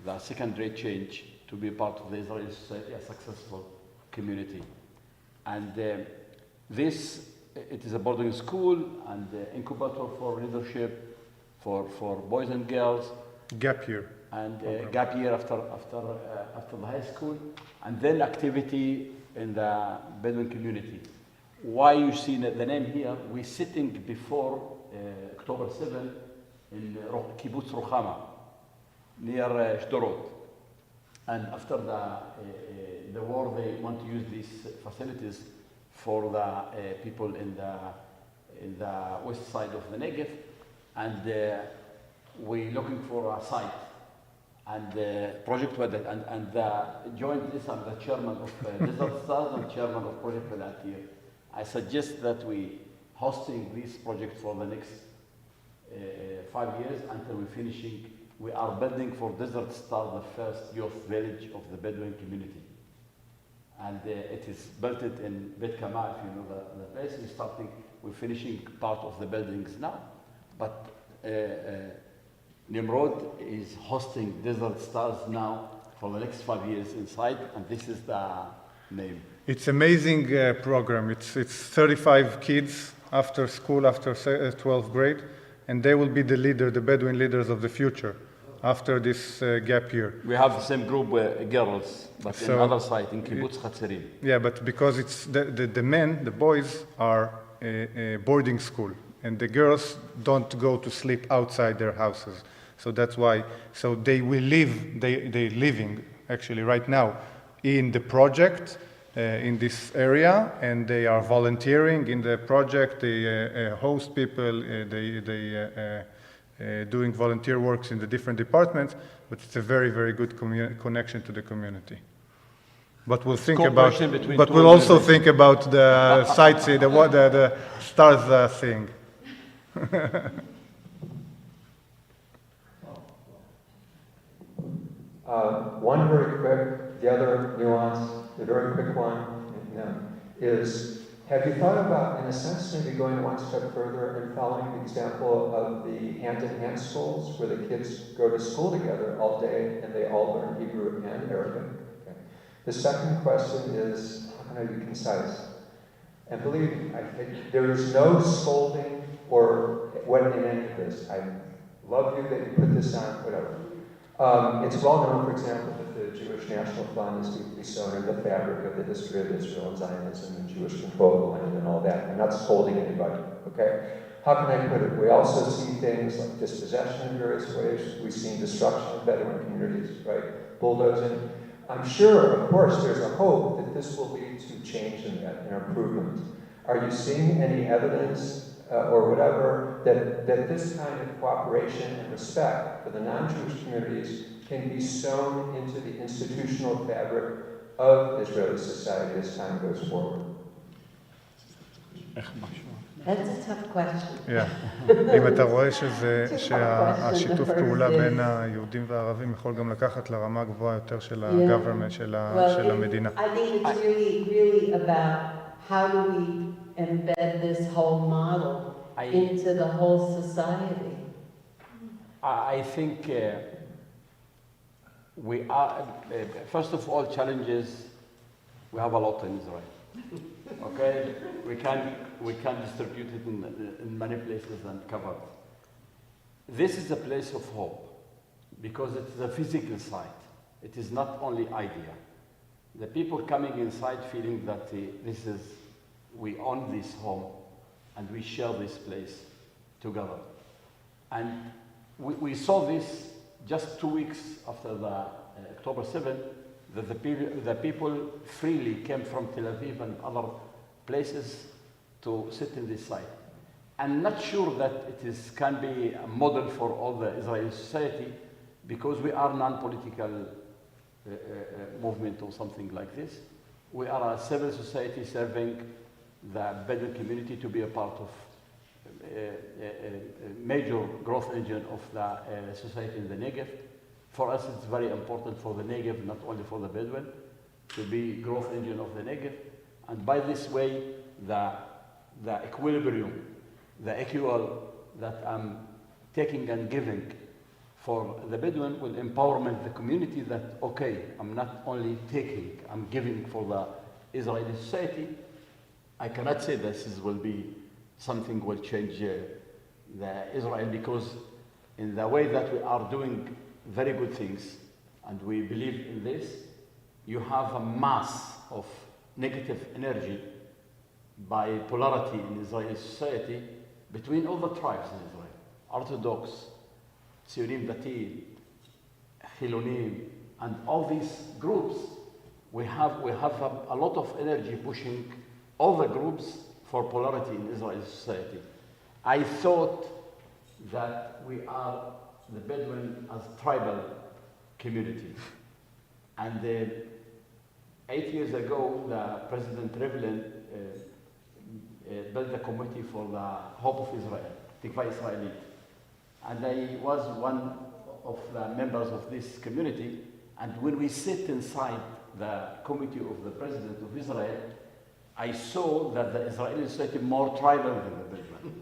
the secondary change, to be part of the Israeli society, a successful community. And it is a boarding school and incubator for leadership for boys and girls. Gap year. And gap year after the high school, and then activity in the Bedouin community. Why you see the name here? We're sitting before October 7 in Kibbutz Ruchama, near Shdorot. And after the war, they want to use these facilities for the people in the west side of the Negev, and we're looking for a site. And Project Wadi, and joined this, I'm the chairman of Desert Stars and chairman of Project Wadi Attir. I suggest that we hosting this project for the next 5 years until we're finishing. We are building for Desert Star the first youth village of the Bedouin community. And it is built it in Bet Kama, if you know the place. We're finishing part of the buildings now. But Nimrod is hosting Desert Stars now for the next 5 years inside, and this is the name. It's amazing program. It's 35 kids after school, after 12th grade, and they will be the Bedouin leaders of the future after this gap year. We have the same group girls, but in other side, in Kibbutz Chatzerim. Yeah, but because it's the boys are a boarding school, and the girls don't go to sleep outside their houses. So that's why, so they will live, they're living actually right now in the project, in this area, and they are volunteering in the project. They host people, they doing volunteer works in the different departments, but it's a very, very good connection to the community. But we'll think about, but we'll also think about the sightseeing, the stars thing. One very quick, the other nuance, the very quick one is, have you thought about, in a sense, maybe going one step further and following the example of the hand-in-hand schools, where the kids go to school together all day and they all learn Hebrew and Arabic? Okay. The second question is, how can I be concise? And believe me, I think there is no scolding or what in any of this. I love you that you put this on, whatever. It's well known, for example, that the Jewish National Fund is deeply sewn in the fabric of the history of Israel and Zionism and Jewish control of the land and all that. I'm not scolding anybody, okay? How can I put it? We also see things like dispossession in various ways. We've seen destruction of Bedouin communities, right? Bulldozing. I'm sure, of course, there's a hope that this will lead to change in that, and improvement. Are you seeing any evidence or whatever, that this kind of cooperation and respect for the non-Jewish communities can be sewn into the institutional fabric of Israeli society as time goes forward? That's a tough question. Yeah. אם אתה רואה שהשיתוף פעולה בין היהודים והערבים יכול גם לקחת לרמה גבוהה יותר של ה-government, של המדינה. I think it's really about how do we embed this whole model into the whole society. I think we are, first of all, challenges, we have a lot in Israel. Okay? We can distribute it in many places and cover it. This is a place of hope because it is a physical site. It is not only idea. The people coming inside feeling that we own this home and we share this place together. And we saw this just 2 weeks after the October 7th, that the people freely came from Tel Aviv and other places to sit in this site. I'm not sure that it can be a model for all the Israeli society because we are non-political movement or something like this. We are a civil society serving the Bedouin community to be a part of a major growth engine of the society in the Negev. For us, it's very important for the Negev, not only for the Bedouin, to be growth engine of the Negev. And by this way, the equilibrium, the equal that I'm taking and giving for the Bedouin will empowerment the community that, okay, I'm not only taking, I'm giving for the Israeli society. I cannot say will be something will change the Israel, because in the way that we are doing very good things, and we believe in this, you have a mass of negative energy by polarity in Israeli society between all the tribes in Israel, Orthodox, Tzionim Dati, Chilonim, and all these groups. We have a lot of energy pushing all the groups for polarity in Israeli society. I thought that we are the Bedouin as tribal community. And 8 years ago, the President Rivlin built a committee for the Hope of Israel, Tikva Israelit. And I was one of the members of this community. And when we sit inside the committee of the President of Israel, I saw that the Israeli society more tribal than the Bedouin.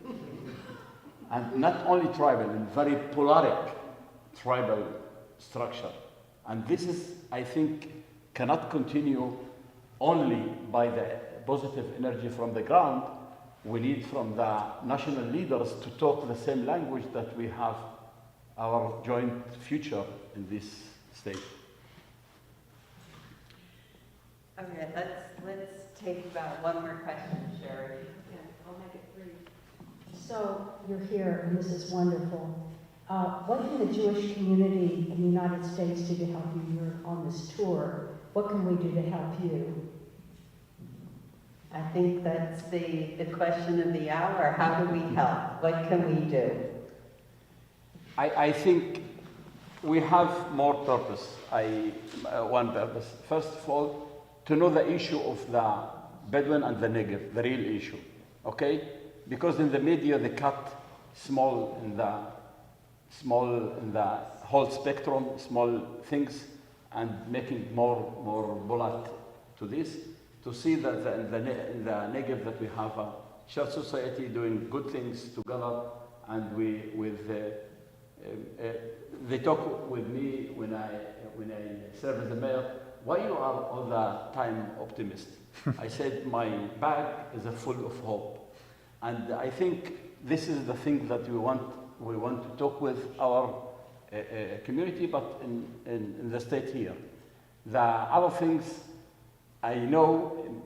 And not only tribal, in very polaric tribal structure. And this is, I think, cannot continue only by the positive energy from the ground. We need from the national leaders to talk the same language that we have our joint future in this state. Okay, let's take about one more question, Sherry. Okay, I'll make it brief. So you're here, and this is wonderful. What can the Jewish community in the United States do to help you? You're on this tour. What can we do to help you? I think that's the question of the hour. How do we help? What can we do? I think we have more purpose. One purpose. First of all, to know the issue of the Bedouin and the Negev, the real issue, okay? Because in the media they cut small in the whole spectrum, small things, and making more bullet to this. To see that in the Negev that we have a shared society doing good things together, and they talk with me when I serve as the mayor. Why you are all the time optimist? I said my bag is full of hope, and I think this is the thing that we want to talk with our community, but in the state here. The other things, I know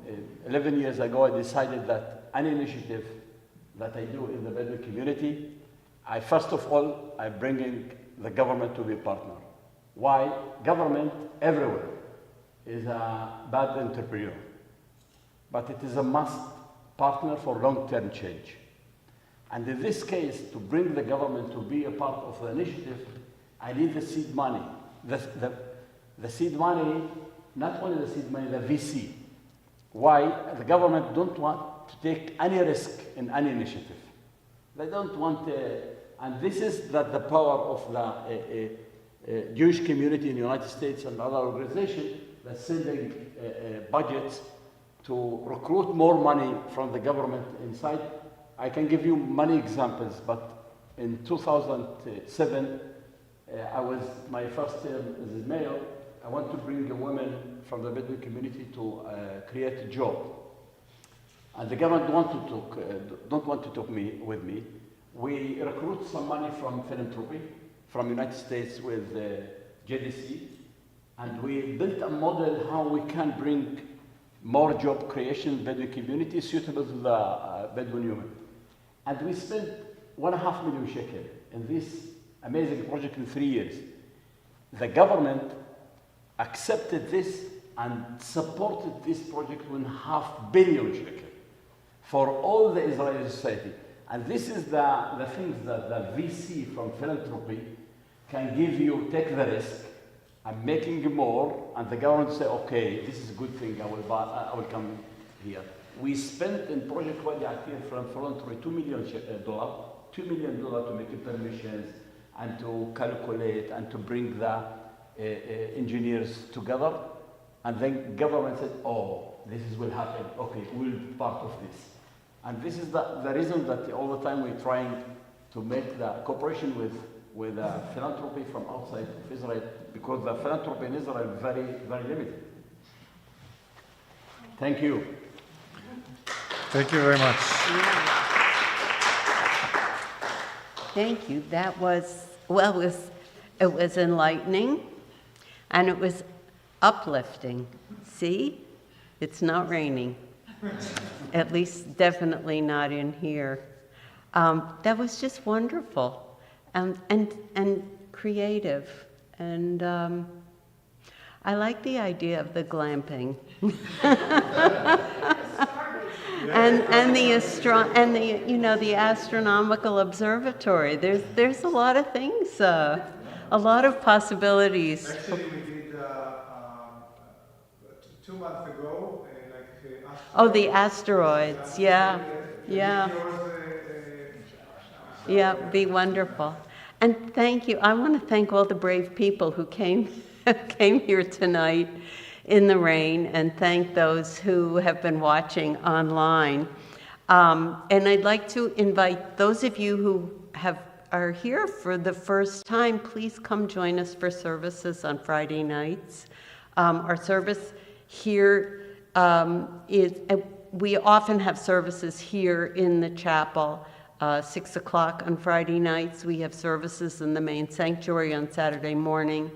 11 years ago I decided that any initiative that I do in the Bedouin community, first of all, I'm bringing the government to be a partner. Why? Government everywhere is a bad entrepreneur, but it is a must partner for long-term change. And in this case, to bring the government to be a part of the initiative, I need the seed money. The seed money, not only the seed money, the VC. Why? The government don't want to take any risk in any initiative. They don't want, and this is that the power of the Jewish community in the United States and other organizations that's sending budgets to recruit more money from the government inside. I can give you many examples, but in 2007, I was my first term as mayor. I want to bring a woman from the Bedouin community to create a job. And the government don't want to talk with me. We recruit some money from philanthropy, from United States with JDC, and we built a model how we can bring more job creation in the Bedouin community suitable to the Bedouin women. And we spent 1.5 million shekel in this amazing project in 3 years. The government accepted this and supported this project with 500 million shekel for all the Israeli society. And this is the things that the VC from philanthropy can give you, take the risk. I'm making more, and the government say, okay, this is a good thing, I will come here. We spent in Project Wadi Attir from voluntary $2 million to make permissions and to calculate and to bring the engineers together. And then government said, oh, this will happen. Okay, we'll be part of this. And this is the reason that all the time we're trying to make the cooperation with philanthropy from outside of Israel, because the philanthropy in Israel is very, very limited. Thank you. Thank you very much. Thank you. That was, well, it was enlightening and it was uplifting. See, it's not raining. At least definitely not in here. That was just wonderful and creative. And I like the idea of the glamping. and the the astronomical observatory. There's a lot of things, a lot of possibilities. Actually, we did 2 months ago, Oh, the asteroids, yeah. Yeah, be wonderful. And thank you. I want to thank all the brave people who came here tonight in the rain, and thank those who have been watching online. And I'd like to invite those of you who are here for the first time, please come join us for services on Friday nights. Our service here we often have services here in the chapel, 6 o'clock on Friday nights. We have services in the main sanctuary on Saturday morning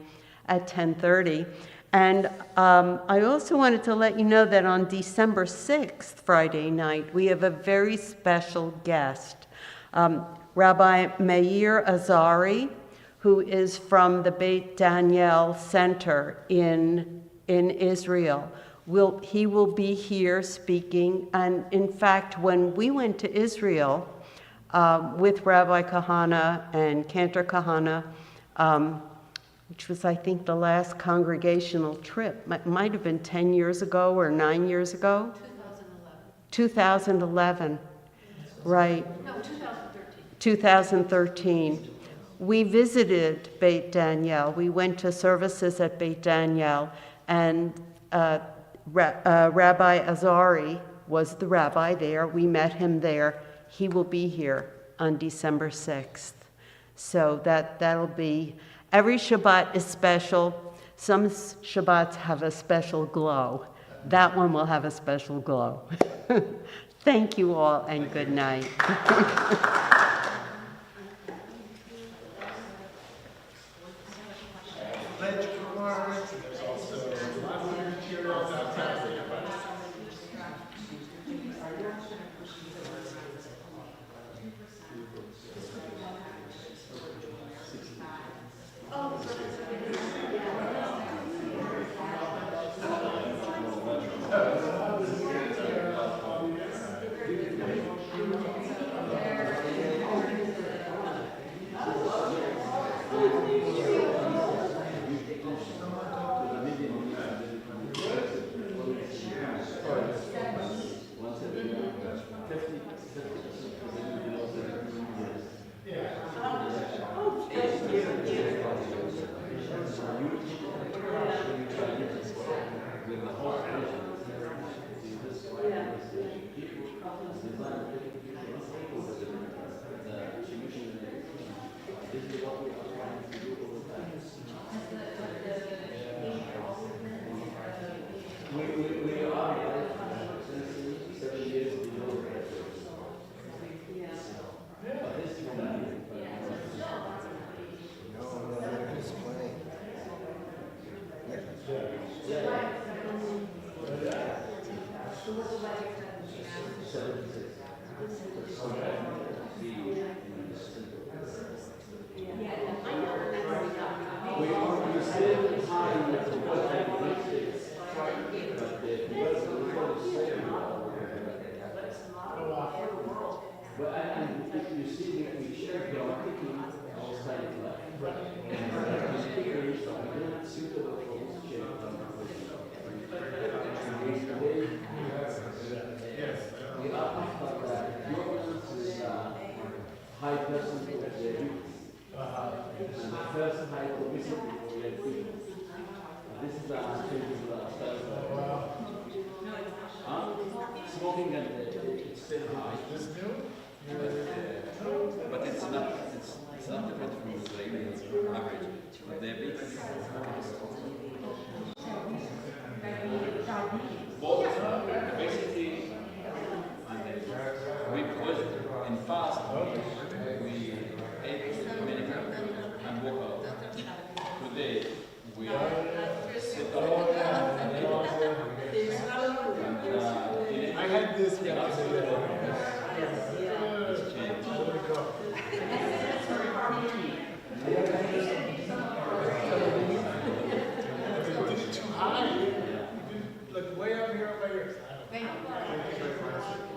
at 10:30. And I also wanted to let you know that on December 6th, Friday night, we have a very special guest, Rabbi Meir Azari, who is from the Beit Daniel Center in Israel. He will be here speaking. And in fact, when we went to Israel with Rabbi Kahana and Cantor Kahana, which was, I think, the last congregational trip. Might have been 10 years ago or 9 years ago. 2011. Right. No, 2013. 2013. We visited Beit Daniel. We went to services at Beit Daniel, and Rabbi Azari was the rabbi there. We met him there. He will be here on December 6th. So that'll be... Every Shabbat is special. Some Shabbats have a special glow. That one will have a special glow. Thank you all, and good night. high person to the youth. And the first high obesity for young people. This is the smoking and it's still high. This new? But it's not different from the average. But diabetes both obesity and we put in fast we ate many times and walk out. Today we are sit up I had this back in the day. it's changed. Did it too high? You did, like way up here on my ears. Thank you.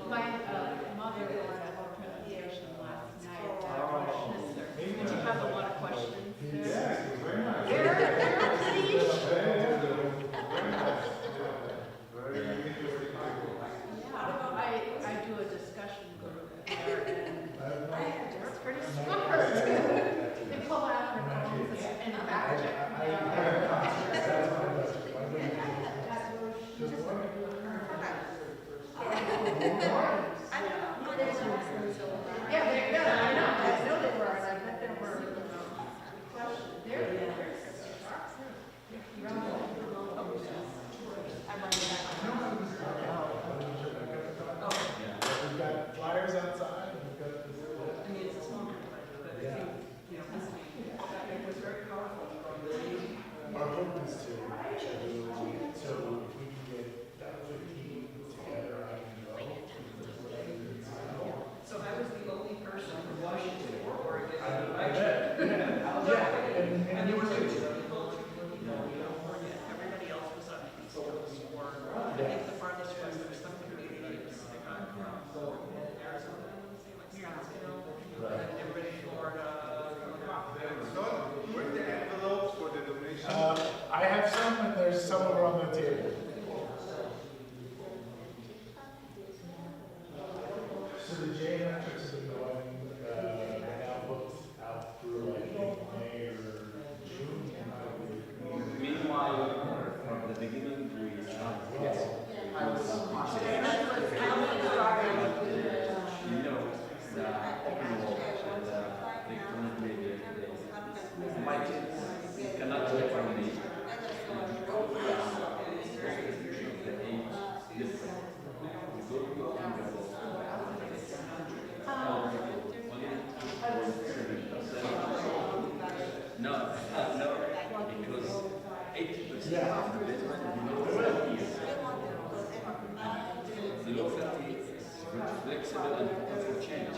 My mother was at a presentation last night. Did you have a lot of questions? Yes, it was very nice. I do a discussion group there, and it's pretty smart. They pull out their phones and fact check. Yeah, they're good. I know they were, and I bet they were. They're We've got flyers outside. We've got this. I mean, it's a small group, but I think, it was very powerful. Our hope is to, so if we can get that 15 together, I can go. So I was the only person from Washington or Oregon. I bet. Yeah. And you were too. Everybody else was on the East Coast or, I think the farthest west, there's some communities that got from Arizona, like Scottsdale, and then everybody in Florida. So, where are the envelopes for the donation? I have some, and there's some over on the table. So the JNF trips have been going, they're now booked out through like May or June. Meanwhile, from the beginning, we started. Yes. You know, the open wall, the electronic media, my kids cannot take from me. The age difference. We go to the no, because 80% of the business below 30 years. Below 30 is flexible and open for change.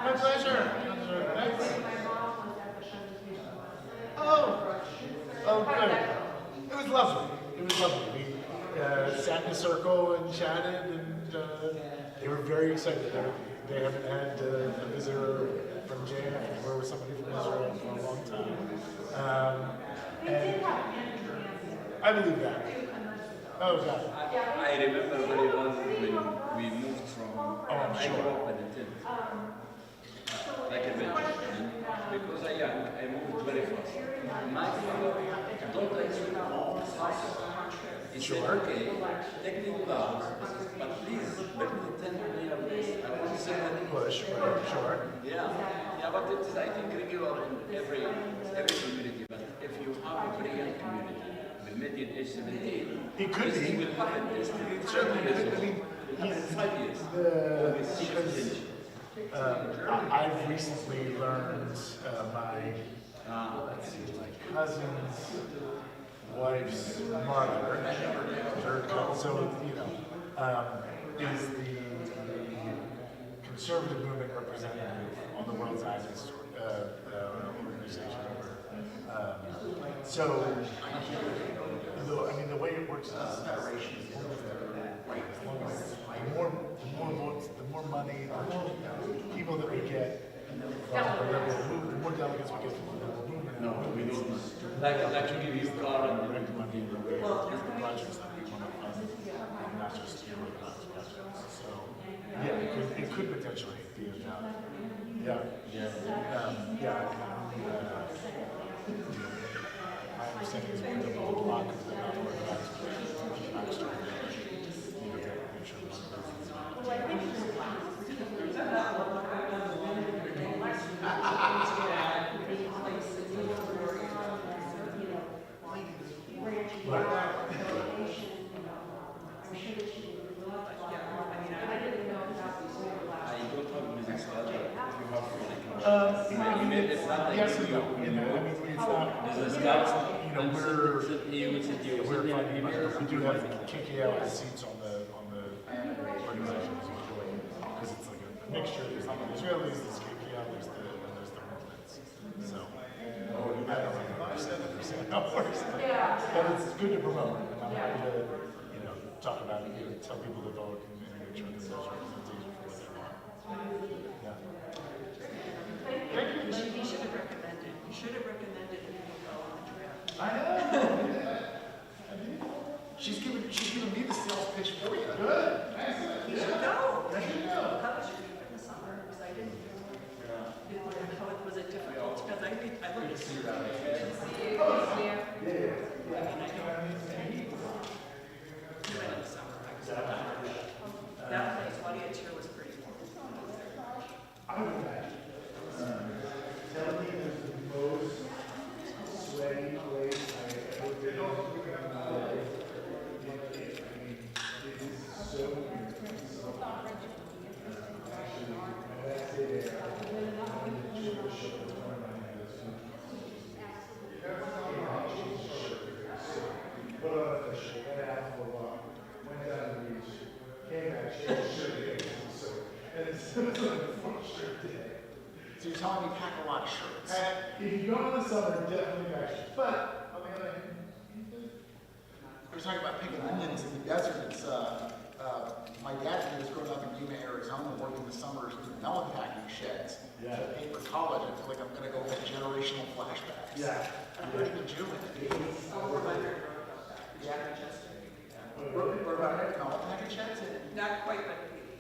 My pleasure. Thanks. Oh, good. It was lovely. It was lovely. We sat in a circle and chatted, and they were very excited. They haven't had a visitor from JNF or somebody from Israel for a long time. And I believe that. Oh, God. I remember very well when we moved from, I'm I sure. grew up in a tent, like a bench. Because I moved very fast. My father don't let you move fast. He said, okay, take me to the house, but please bring the tent near this. I want to say that Push, right, sure. yeah, but it is, I think, regular in every community. But if you have a brilliant community with median age 17, It could this be. will happen. This It certainly could. I mean, it happens in 5 years. because I've recently learned my cousin's wife's mother, so you know, is the conservative movement representative on the World Zionist organization. So, the way it works is the more votes, the more money, the more people that we get, the more delegates we get from the liberal movement. No, we don't. Like you give your car and direct money in the way of the projects that we want potentially be about. Yeah. My understanding is we're going to block the not organized backstory. Yes and no. I mean, it's not. We're funding, we do have KKL seats on the organizations because it's like a mixture. There's not the Israelis, there's KKL, there's the movements. So, I don't know if percent numbers, but it's good to promote. And I'm happy to, talk about it, tell people to vote and make sure that there's representation for what they want. Yeah. You should have recommended that people go on the trail. I know. She's giving me the sales pitch for you. Good. Excellent. You should go. How was your trip in the summer? Because I didn't. Was it difficult? Because I looked to see you. Good to see you. I mean, I went in the summer. That place, Wadi Attir, was pretty warm. I would imagine. Tel Aviv is the most sweaty place I've ever been in my life. It is so weird. Actually, my last day there, I went to the Jewish ship with one of my neighbors. Put on a shirt, went out for a walk, went down the beach, came back, changed the shirt again, and it's like a full shirt day. So you're telling me pack a lot of shirts? If you go in the summer, definitely pack shirts. But on the other hand, We're talking about picking onions in the desert. It's my dad, when he was growing up in Yuma, Arizona, worked in the summers in melon packing sheds to pay for college. I feel like I'm going to go with generational flashbacks. yeah. I'm ready to do it. Yeah. What about melon packing sheds? Not quite,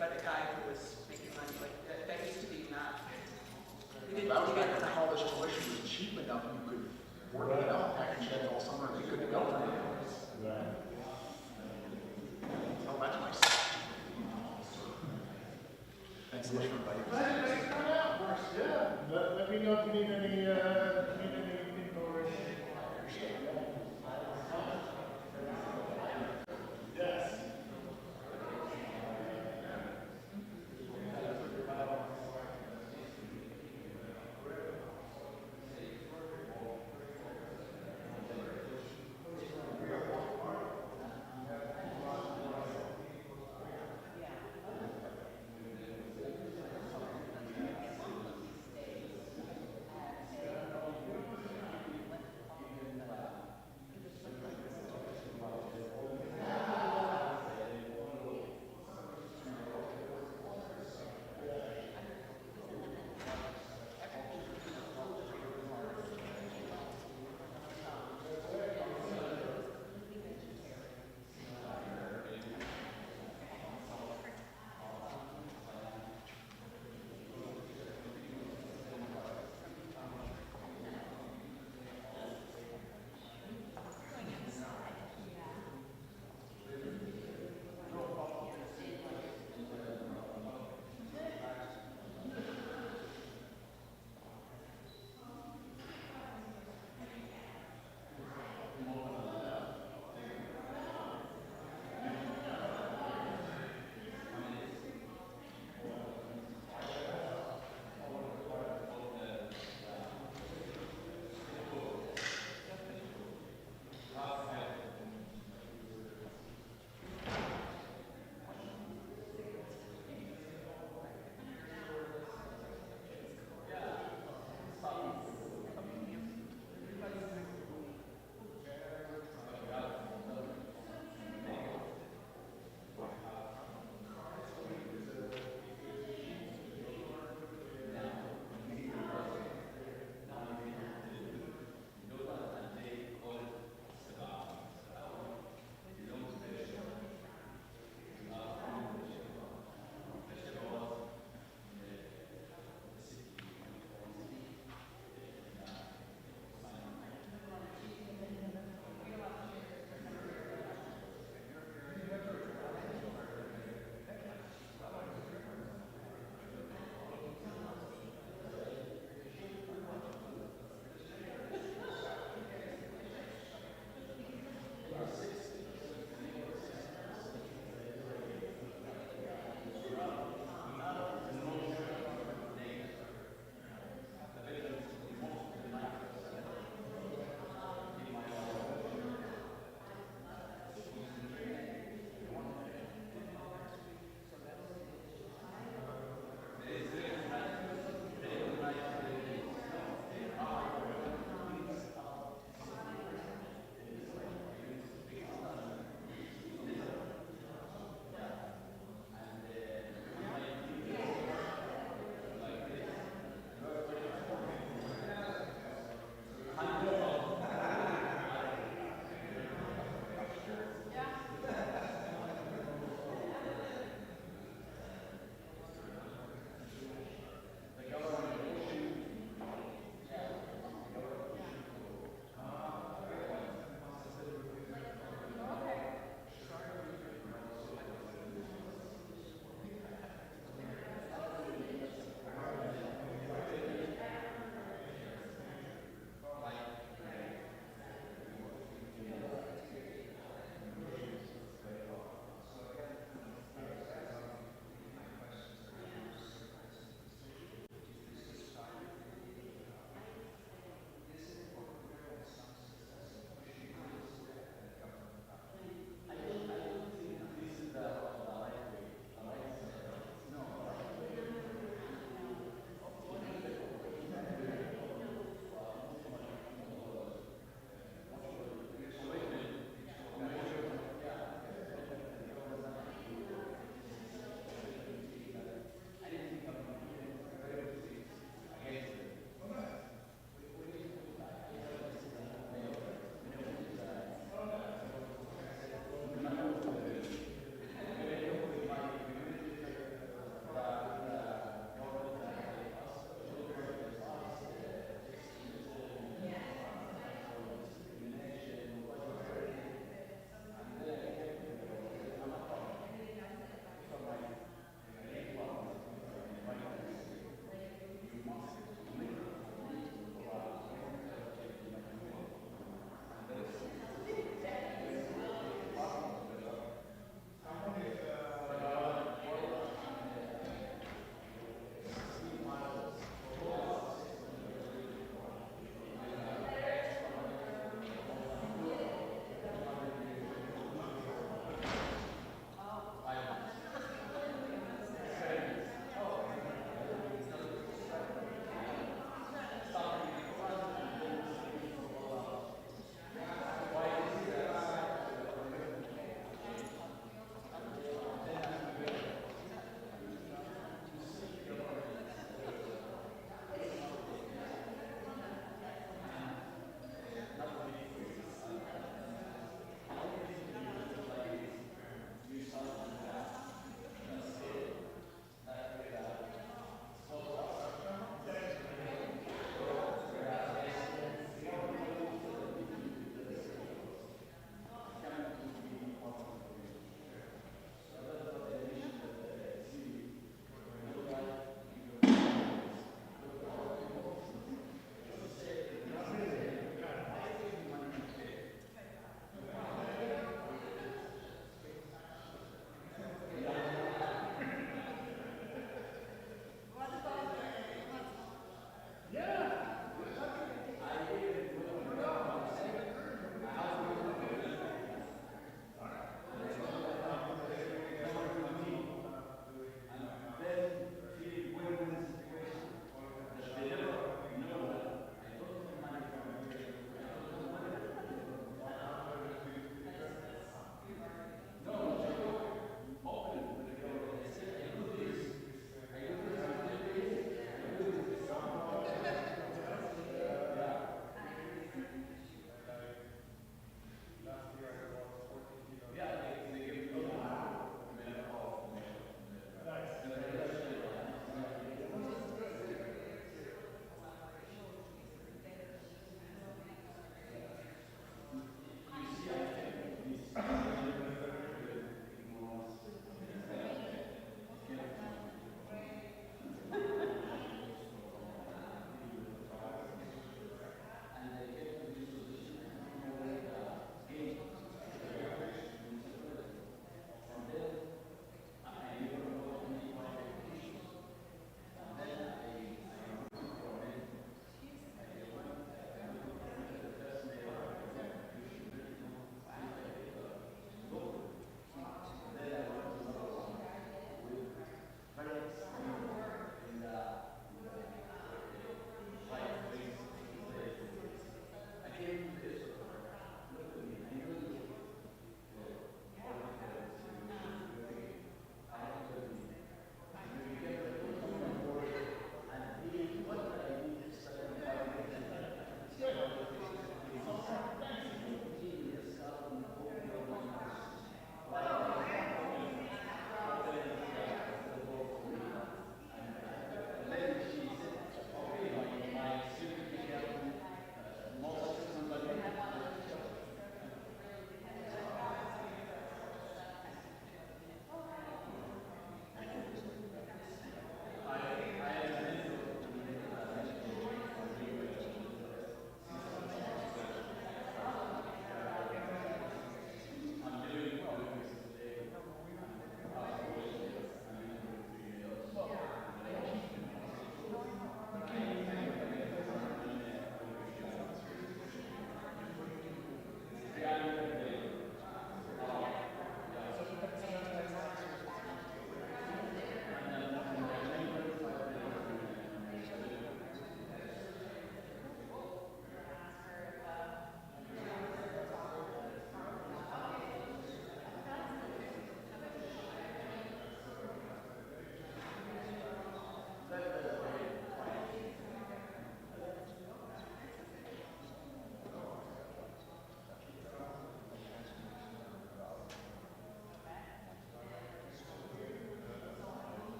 but a guy who was making money, like, that used to be not. That was back when college tuition was cheap enough, you could work in a melon packing shed all summer and they couldn't go for it.